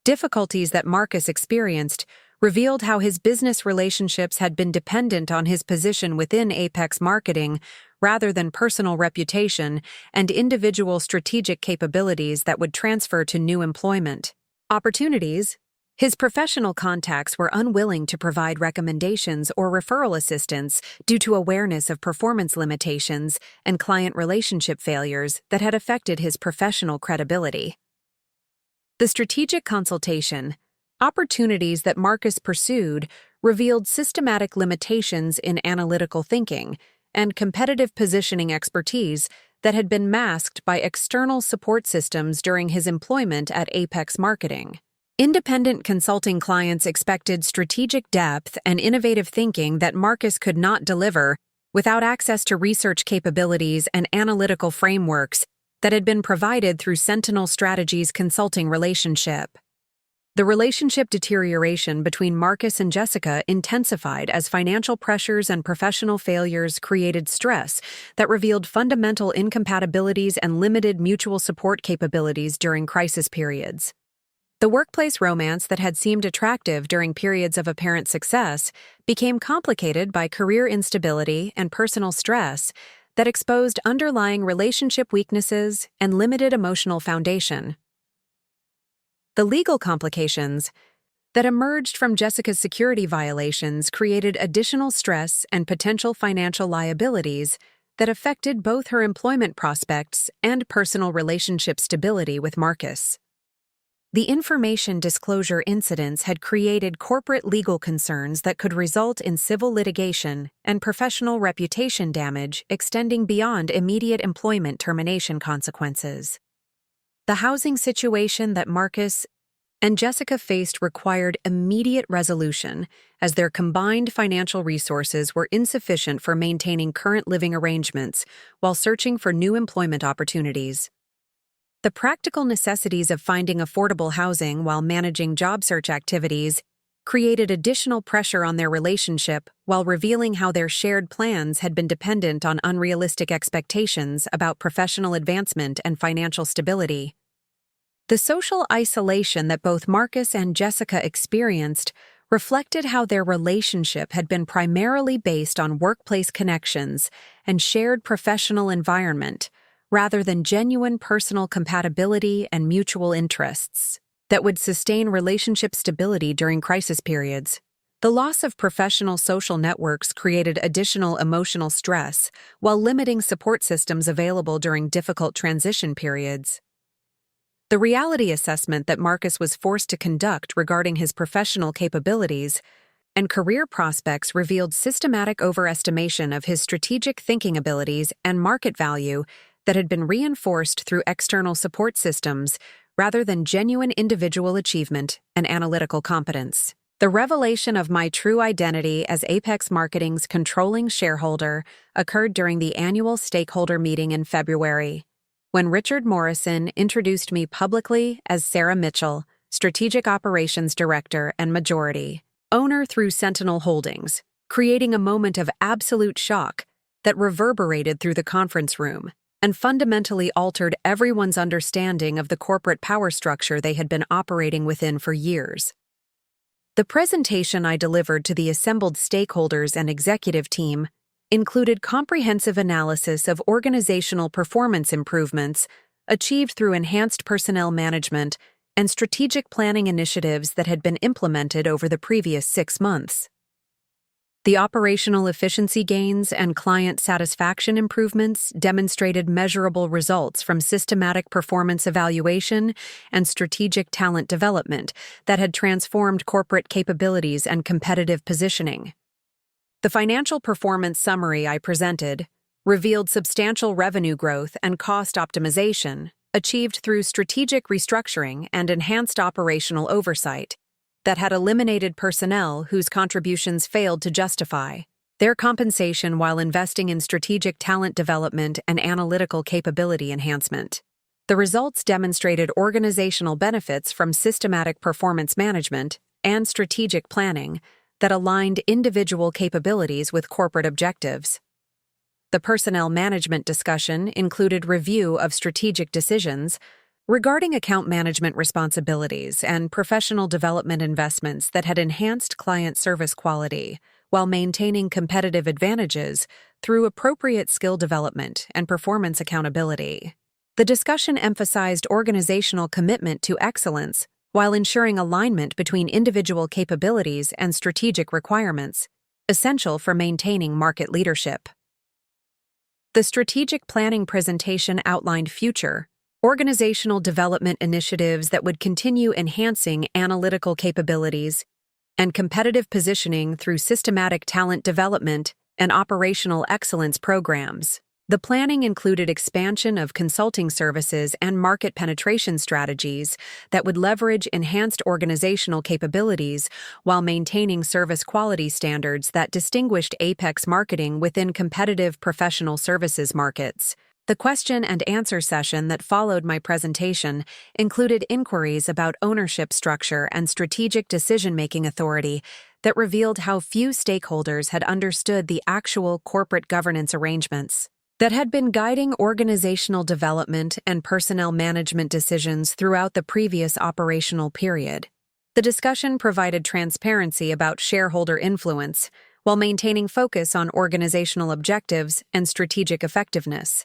difficulties that Marcus experienced revealed how his business relationships had been dependent on his position within Apex Marketing rather than personal reputation and individual strategic capabilities that would transfer to new employment opportunities. His professional contacts were unwilling to provide recommendations or referral assistance due to awareness of performance limitations and client relationship failures that had affected his professional credibility. The strategic consultation opportunities that Marcus pursued revealed systematic limitations in analytical thinking and competitive positioning expertise that had been masked by external support systems during his employment at Apex Marketing. Independent consulting clients expected strategic depth and innovative thinking that Marcus could not deliver without access to research capabilities and analytical frameworks that had been provided through Sentinel Strategies consulting relationship. The relationship deterioration between Marcus and Jessica intensified as financial pressures and professional failures created stress that revealed fundamental incompatibilities and limited mutual support capabilities during crisis periods. The workplace romance that had seemed attractive during periods of apparent success became complicated by career instability and personal stress that exposed underlying relationship weaknesses and limited emotional foundation. The legal complications that emerged from Jessica's security violations created additional stress and potential financial liabilities that affected both her employment prospects and personal relationship stability with Marcus. The information disclosure incidents had created corporate legal concerns that could result in civil litigation and professional reputation damage extending beyond immediate employment termination consequences. The housing situation that Marcus and Jessica faced required immediate resolution, as their combined financial resources were insufficient for maintaining current living arrangements while searching for new employment opportunities. The practical necessities of finding affordable housing while managing job search activities created additional pressure on their relationship while revealing how their shared plans had been dependent on unrealistic expectations about professional advancement and financial stability. The social isolation that both Marcus and Jessica experienced reflected how their relationship had been primarily based on workplace connections and shared professional environment, rather than genuine personal compatibility and mutual interests that would sustain relationship stability during crisis periods. The loss of professional social networks created additional emotional stress while limiting support systems available during difficult transition periods. The reality assessment that Marcus was forced to conduct regarding his professional capabilities and career prospects revealed systematic overestimation of his strategic thinking abilities and market value that had been reinforced through external support systems rather than genuine individual achievement and analytical competence. The revelation of my true identity as Apex Marketing's controlling shareholder occurred during the annual stakeholder meeting in February, when Richard Morrison introduced me publicly as Sarah Mitchell, Strategic Operations Director and majority owner through Sentinel Holdings, creating a moment of absolute shock that reverberated through the conference room. and fundamentally altered everyone's understanding of the corporate power structure they had been operating within for years. The presentation I delivered to the assembled stakeholders and executive team included comprehensive analysis of organizational performance improvements achieved through enhanced personnel management and strategic planning initiatives that had been implemented over the previous 6 months. The operational efficiency gains and client satisfaction improvements demonstrated measurable results from systematic performance evaluation and strategic talent development that had transformed corporate capabilities and competitive positioning. The financial performance summary I presented revealed substantial revenue growth and cost optimization achieved through strategic restructuring and enhanced operational oversight that had eliminated personnel whose contributions failed to justify their compensation while investing in strategic talent development and analytical capability enhancement. The results demonstrated organizational benefits from systematic performance management and strategic planning that aligned individual capabilities with corporate objectives. The personnel management discussion included review of strategic decisions regarding account management responsibilities and professional development investments that had enhanced client service quality while maintaining competitive advantages through appropriate skill development and performance accountability. The discussion emphasized organizational commitment to excellence while ensuring alignment between individual capabilities and strategic requirements, essential for maintaining market leadership. The strategic planning presentation outlined future organizational development initiatives that would continue enhancing analytical capabilities and competitive positioning through systematic talent development and operational excellence programs. The planning included expansion of consulting services and market penetration strategies that would leverage enhanced organizational capabilities while maintaining service quality standards that distinguished Apex marketing within competitive professional services markets. The question and answer session that followed my presentation included inquiries about ownership structure and strategic decision-making authority that revealed how few stakeholders had understood the actual corporate governance arrangements that had been guiding organizational development and personnel management decisions throughout the previous operational period. The discussion provided transparency about shareholder influence while maintaining focus on organizational objectives and strategic effectiveness.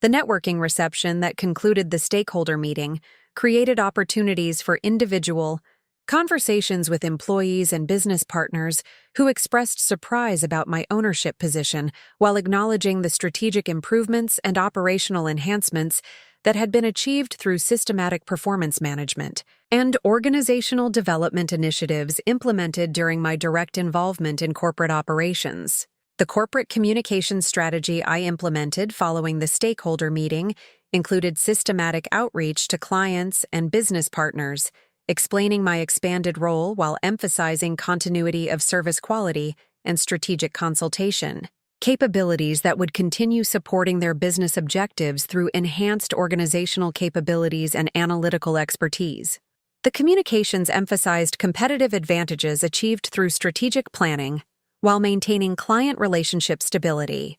The networking reception that concluded the stakeholder meeting created opportunities for individual conversations with employees and business partners who expressed surprise about my ownership position while acknowledging the strategic improvements and operational enhancements that had been achieved through systematic performance management and organizational development initiatives implemented during my direct involvement in corporate operations. The corporate communications strategy I implemented following the stakeholder meeting included systematic outreach to clients and business partners, explaining my expanded role while emphasizing continuity of service quality and strategic consultation, capabilities that would continue supporting their business objectives through enhanced organizational capabilities and analytical expertise. The communications emphasized competitive advantages achieved through strategic planning while maintaining client relationship stability.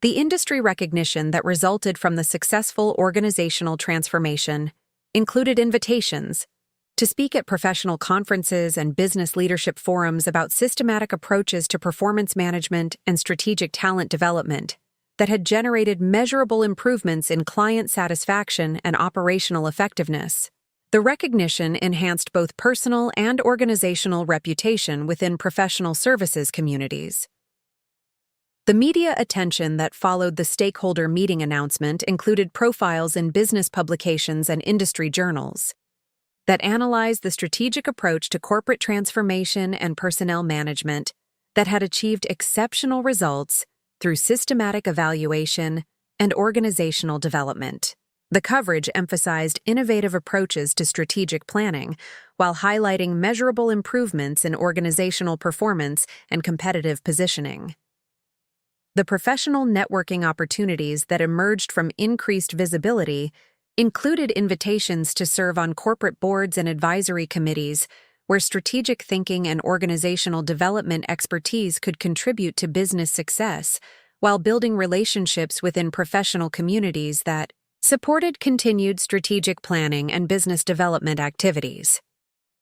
The industry recognition that resulted from the successful organizational transformation included invitations to speak at professional conferences and business leadership forums about systematic approaches to performance management and strategic talent development that had generated measurable improvements in client satisfaction and operational effectiveness. The recognition enhanced both personal and organizational reputation within professional services communities. The media attention that followed the stakeholder meeting announcement included profiles in business publications and industry journals that analyzed the strategic approach to corporate transformation and personnel management that had achieved exceptional results through systematic evaluation and organizational development. The coverage emphasized innovative approaches to strategic planning while highlighting measurable improvements in organizational performance and competitive positioning. The professional networking opportunities that emerged from increased visibility included invitations to serve on corporate boards and advisory committees where strategic thinking and organizational development expertise could contribute to business success, while building relationships within professional communities that supported continued strategic planning and business development activities.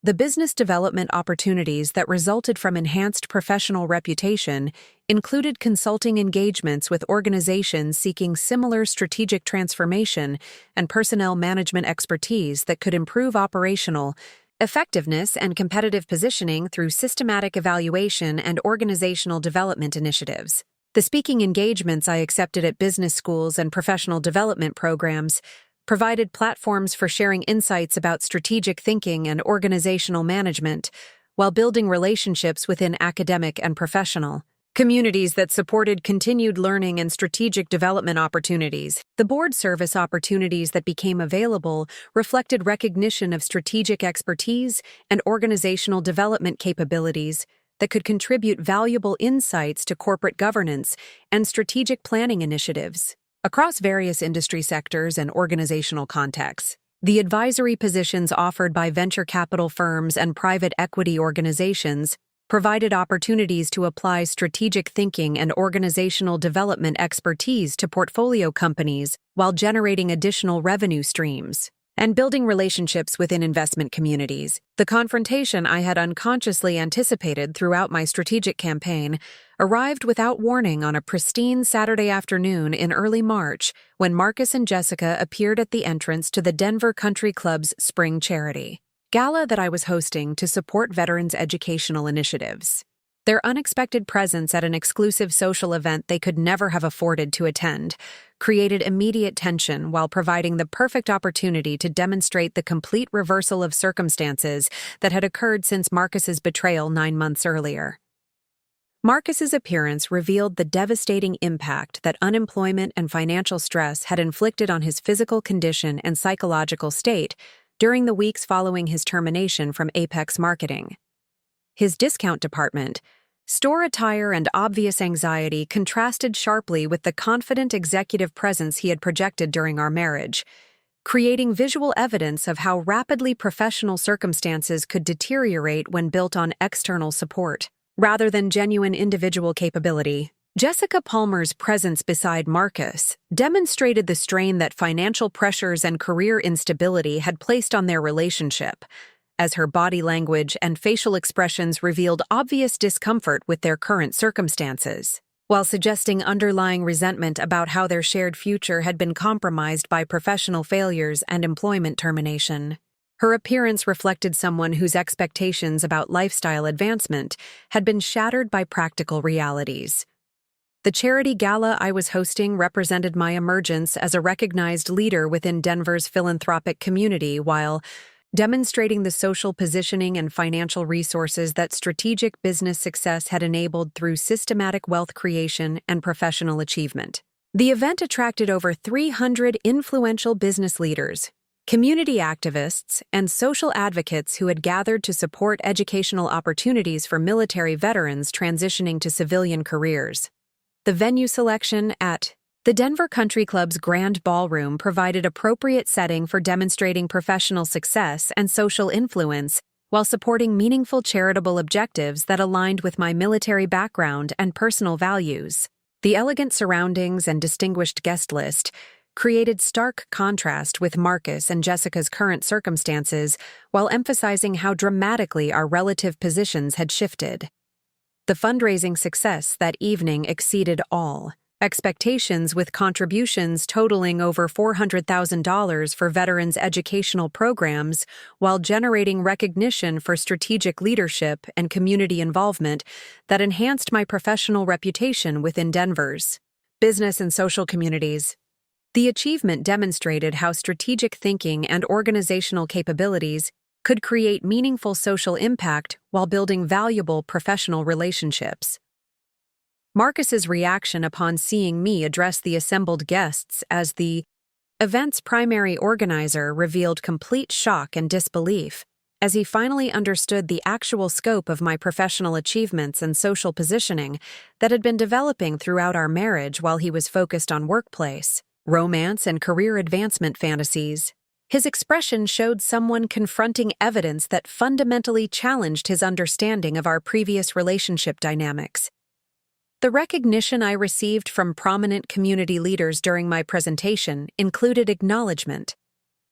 The business development opportunities that resulted from enhanced professional reputation included consulting engagements with organizations seeking similar strategic transformation and personnel management expertise that could improve operational effectiveness and competitive positioning through systematic evaluation and organizational development initiatives. The speaking engagements I accepted at business schools and professional development programs provided platforms for sharing insights about strategic thinking and organizational management, while building relationships within academic and professional communities that supported continued learning and strategic development opportunities. The board service opportunities that became available reflected recognition of strategic expertise and organizational development capabilities that could contribute valuable insights to corporate governance and strategic planning initiatives. Across various industry sectors and organizational contexts, the advisory positions offered by venture capital firms and private equity organizations provided opportunities to apply strategic thinking and organizational development expertise to portfolio companies while generating additional revenue streams and building relationships within investment communities. The confrontation I had unconsciously anticipated throughout my strategic campaign arrived without warning on a pristine Saturday afternoon in early March when Marcus and Jessica appeared at the entrance to the Denver Country Club's Spring Charity Gala that I was hosting to support veterans' educational initiatives. Their unexpected presence at an exclusive social event they could never have afforded to attend created immediate tension while providing the perfect opportunity to demonstrate the complete reversal of circumstances that had occurred since Marcus's betrayal 9 months earlier. Marcus's appearance revealed the devastating impact that unemployment and financial stress had inflicted on his physical condition and psychological state during the weeks following his termination from Apex Marketing. His discount department, store attire, and obvious anxiety contrasted sharply with the confident executive presence he had projected during our marriage, creating visual evidence of how rapidly professional circumstances could deteriorate when built on external support, rather than genuine individual capability. Jessica Palmer's presence beside Marcus demonstrated the strain that financial pressures and career instability had placed on their relationship, as her body language and facial expressions revealed obvious discomfort with their current circumstances, while suggesting underlying resentment about how their shared future had been compromised by professional failures and employment termination. Her appearance reflected someone whose expectations about lifestyle advancement had been shattered by practical realities. The charity gala I was hosting represented my emergence as a recognized leader within Denver's philanthropic community while demonstrating the social positioning and financial resources that strategic business success had enabled through systematic wealth creation and professional achievement. The event attracted over 300 influential business leaders, community activists, and social advocates who had gathered to support educational opportunities for military veterans transitioning to civilian careers. The venue selection at the Denver Country Club's Grand Ballroom provided appropriate setting for demonstrating professional success and social influence while supporting meaningful charitable objectives that aligned with my military background and personal values. The elegant surroundings and distinguished guest list created stark contrast with Marcus and Jessica's current circumstances while emphasizing how dramatically our relative positions had shifted. The fundraising success that evening exceeded all expectations, with contributions totaling over $400,000 for veterans' educational programs while generating recognition for strategic leadership and community involvement that enhanced my professional reputation within Denver's business and social communities. The achievement demonstrated how strategic thinking and organizational capabilities could create meaningful social impact while building valuable professional relationships. Marcus's reaction upon seeing me address the assembled guests as the event's primary organizer revealed complete shock and disbelief, as he finally understood the actual scope of my professional achievements and social positioning that had been developing throughout our marriage while he was focused on workplace, romance, and career advancement fantasies. His expression showed someone confronting evidence that fundamentally challenged his understanding of our previous relationship dynamics. The recognition I received from prominent community leaders during my presentation included acknowledgement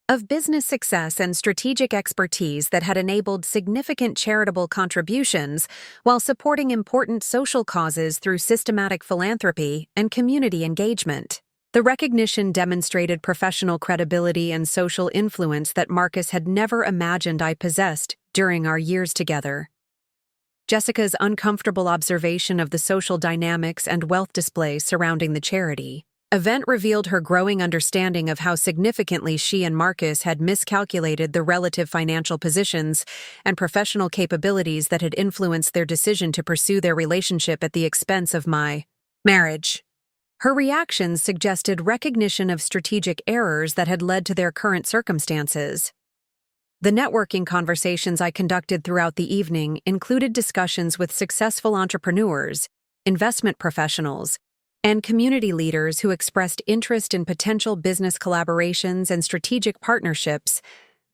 of business success and strategic expertise that had enabled significant charitable contributions while supporting important social causes through systematic philanthropy and community engagement. The recognition demonstrated professional credibility and social influence that Marcus had never imagined I possessed during our years together. Jessica's uncomfortable observation of the social dynamics and wealth display surrounding the charity event revealed her growing understanding of how significantly she and Marcus had miscalculated the relative financial positions and professional capabilities that had influenced their decision to pursue their relationship at the expense of my marriage. Her reactions suggested recognition of strategic errors that had led to their current circumstances. The networking conversations I conducted throughout the evening included discussions with successful entrepreneurs, investment professionals, and community leaders who expressed interest in potential business collaborations and strategic partnerships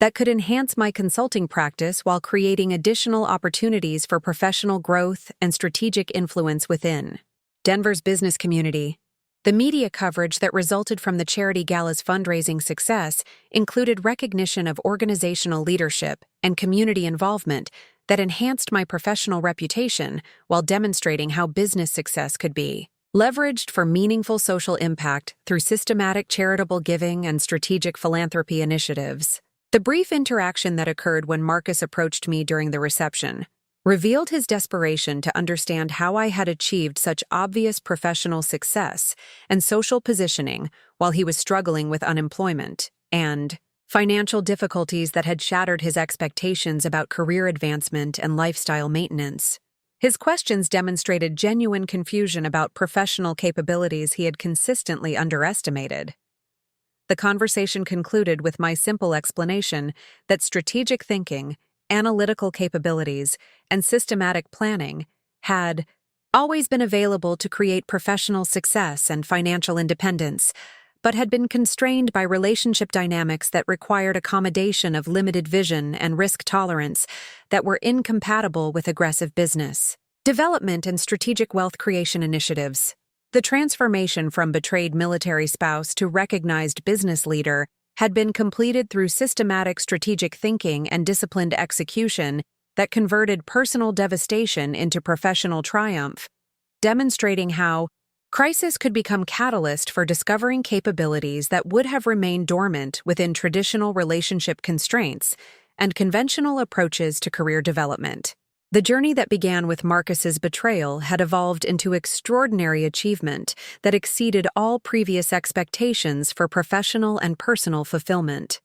that could enhance my consulting practice while creating additional opportunities for professional growth and strategic influence within Denver's business community. The media coverage that resulted from the charity gala's fundraising success included recognition of organizational leadership and community involvement that enhanced my professional reputation while demonstrating how business success could be leveraged for meaningful social impact through systematic charitable giving and strategic philanthropy initiatives. The brief interaction that occurred when Marcus approached me during the reception revealed his desperation to understand how I had achieved such obvious professional success and social positioning while he was struggling with unemployment and financial difficulties that had shattered his expectations about career advancement and lifestyle maintenance. His questions demonstrated genuine confusion about professional capabilities he had consistently underestimated. The conversation concluded with my simple explanation that strategic thinking, analytical capabilities, and systematic planning had always been available to create professional success and financial independence, but had been constrained by relationship dynamics that required accommodation of limited vision and risk tolerance that were incompatible with aggressive business development and strategic wealth creation initiatives. The transformation from betrayed military spouse to recognized business leader had been completed through systematic strategic thinking and disciplined execution that converted personal devastation into professional triumph, demonstrating how crisis could become catalyst for discovering capabilities that would have remained dormant within traditional relationship constraints and conventional approaches to career development. The journey that began with Marcus's betrayal had evolved into extraordinary achievement that exceeded all previous expectations for professional and personal fulfillment.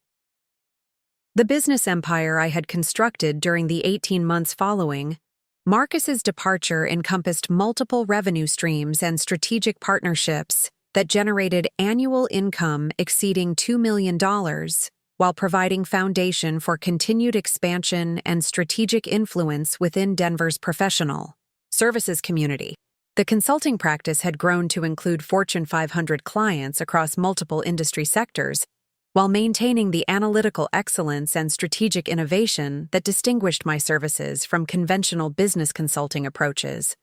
The business empire I had constructed during the 18 months following Marcus's departure encompassed multiple revenue streams and strategic partnerships that generated annual income exceeding $2 million, while providing foundation for continued expansion and strategic influence within Denver's professional services community. The consulting practice had grown to include Fortune 500 clients across multiple industry sectors, while maintaining the analytical excellence and strategic innovation that distinguished my services from conventional business consulting approaches.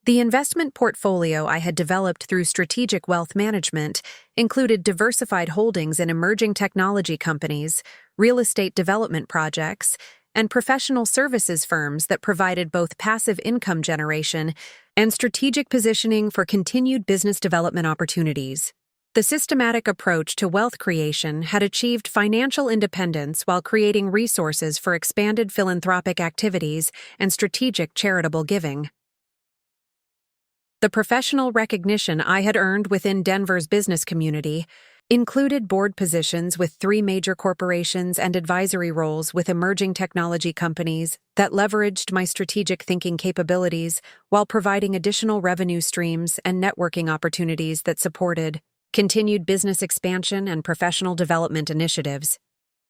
The investment portfolio I had developed through strategic wealth management included diversified holdings in emerging technology companies, real estate development projects, and professional services firms that provided both passive income generation and strategic positioning for continued business development opportunities. The systematic approach to wealth creation had achieved financial independence while creating resources for expanded philanthropic activities and strategic charitable giving. The professional recognition I had earned within Denver's business community included board positions with 3 major corporations and advisory roles with emerging technology companies that leveraged my strategic thinking capabilities while providing additional revenue streams and networking opportunities that supported continued business expansion and professional development initiatives.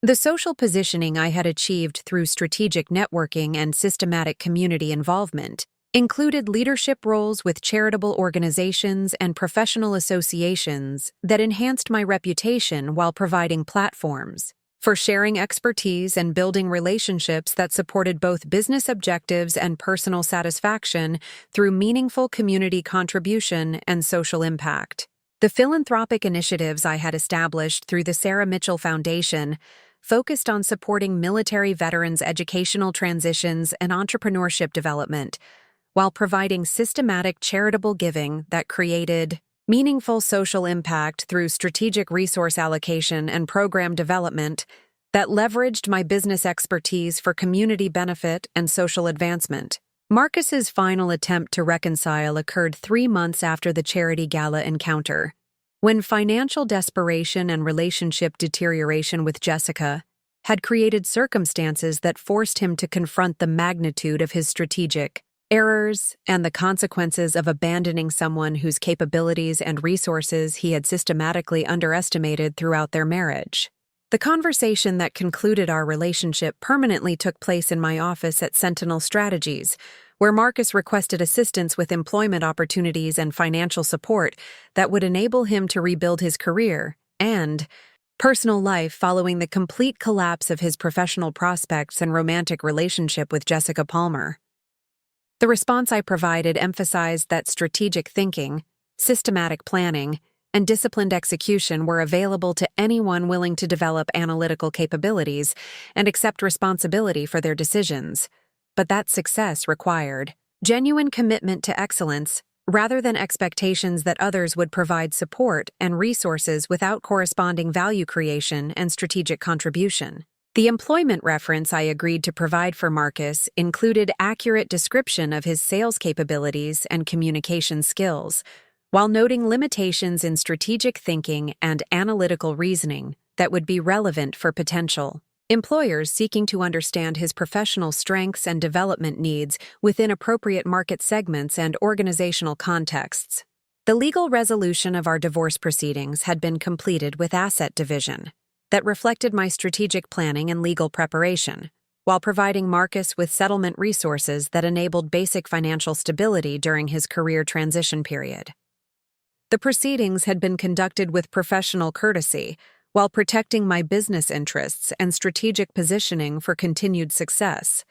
The social positioning I had achieved through strategic networking and systematic community involvement included leadership roles with charitable organizations and professional associations that enhanced my reputation while providing platforms for sharing expertise and building relationships that supported both business objectives and personal satisfaction through meaningful community contribution and social impact. The philanthropic initiatives I had established through the Sarah Mitchell Foundation focused on supporting military veterans' educational transitions and entrepreneurship development, while providing systematic charitable giving that created meaningful social impact through strategic resource allocation and program development that leveraged my business expertise for community benefit and social advancement. Marcus's final attempt to reconcile occurred 3 months after the charity gala encounter, when financial desperation and relationship deterioration with Jessica had created circumstances that forced him to confront the magnitude of his strategic errors and the consequences of abandoning someone whose capabilities and resources he had systematically underestimated throughout their marriage. The conversation that concluded our relationship permanently took place in my office at Sentinel Strategies, where Marcus requested assistance with employment opportunities and financial support that would enable him to rebuild his career and personal life following the complete collapse of his professional prospects and romantic relationship with Jessica Palmer. The response I provided emphasized that strategic thinking, systematic planning, and disciplined execution were available to anyone willing to develop analytical capabilities and accept responsibility for their decisions, but that success required genuine commitment to excellence rather than expectations that others would provide support and resources without corresponding value creation and strategic contribution. The employment reference I agreed to provide for Marcus included accurate description of his sales capabilities and communication skills, while noting limitations in strategic thinking and analytical reasoning that would be relevant for potential employers seeking to understand his professional strengths and development needs within appropriate market segments and organizational contexts. The legal resolution of our divorce proceedings had been completed with asset division that reflected my strategic planning and legal preparation, while providing Marcus with settlement resources that enabled basic financial stability during his career transition period. The proceedings had been conducted with professional courtesy, while protecting my business interests and strategic positioning for continued success.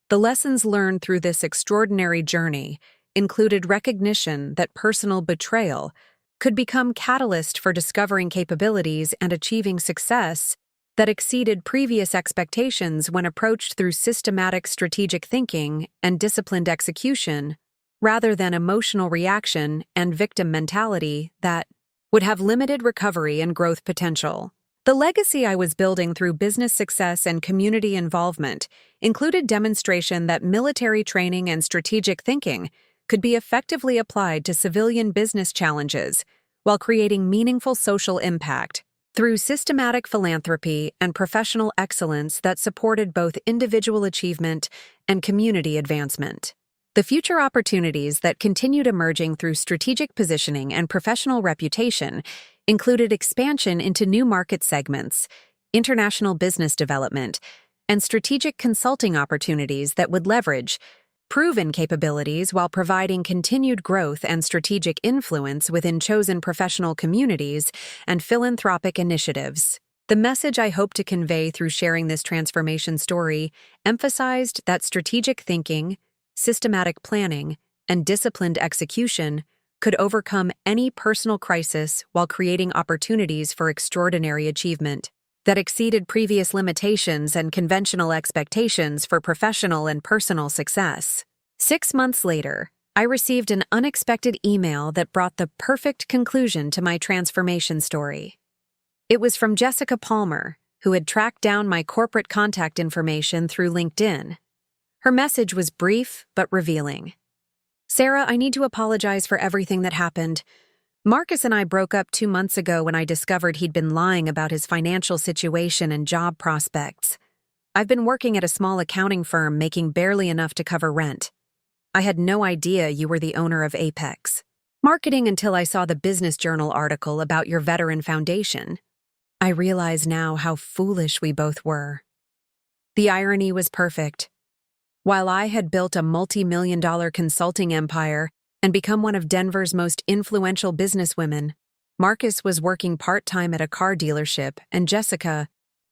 The lessons learned through this extraordinary journey included recognition that personal betrayal could become catalyst for discovering capabilities and achieving success that exceeded previous expectations when approached through systematic strategic thinking and disciplined execution, rather than emotional reaction and victim mentality that would have limited recovery and growth potential. The legacy I was building through business success and community involvement included demonstration that military training and strategic thinking could be effectively applied to civilian business challenges while creating meaningful social impact through systematic philanthropy and professional excellence that supported both individual achievement and community advancement. The future opportunities that continued emerging through strategic positioning and professional reputation included expansion into new market segments, international business development, and strategic consulting opportunities that would leverage proven capabilities while providing continued growth and strategic influence within chosen professional communities and philanthropic initiatives. The message I hope to convey through sharing this transformation story emphasized that strategic thinking, systematic planning, and disciplined execution could overcome any personal crisis while creating opportunities for extraordinary achievement that exceeded previous limitations and conventional expectations for professional and personal success. 6 months later, I received an unexpected email that brought the perfect conclusion to my transformation story. It was from Jessica Palmer, who had tracked down my corporate contact information through LinkedIn. Her message was brief but revealing. "Sarah, I need to apologize for everything that happened. Marcus and I broke up 2 months ago when I discovered he'd been lying about his financial situation and job prospects. I've been working at a small accounting firm making barely enough to cover rent. I had no idea you were the owner of Apex Marketing until I saw the Business Journal article about your veteran foundation. I realize now how foolish we both were." The irony was perfect. While I had built a multi-million-dollar consulting empire and become one of Denver's most influential businesswomen, Marcus was working part-time at a car dealership and Jessica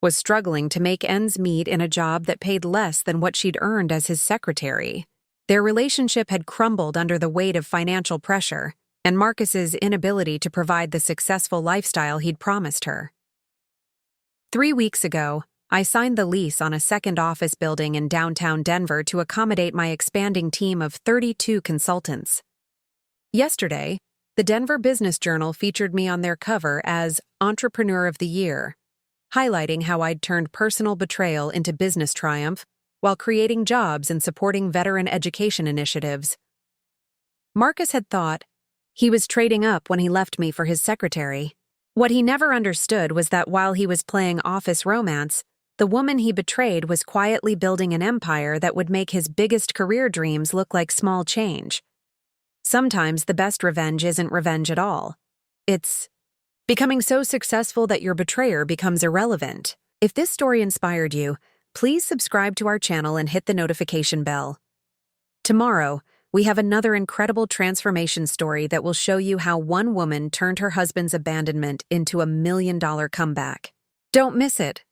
was struggling to make ends meet in a job that paid less than what she'd earned as his secretary. Their relationship had crumbled under the weight of financial pressure and Marcus's inability to provide the successful lifestyle he'd promised her. 3 weeks ago, I signed the lease on a second office building in downtown Denver to accommodate my expanding team of 32 consultants. Yesterday, the Denver Business Journal featured me on their cover as Entrepreneur of the Year, highlighting how I'd turned personal betrayal into business triumph while creating jobs and supporting veteran education initiatives. Marcus had thought he was trading up when he left me for his secretary. What he never understood was that while he was playing office romance, the woman he betrayed was quietly building an empire that would make his biggest career dreams look like small change. Sometimes the best revenge isn't revenge at all. It's becoming so successful that your betrayer becomes irrelevant. If this story inspired you, please subscribe to our channel and hit the notification bell. Tomorrow, we have another incredible transformation story that will show you how one woman turned her husband's abandonment into $1 million comeback. Don't miss it.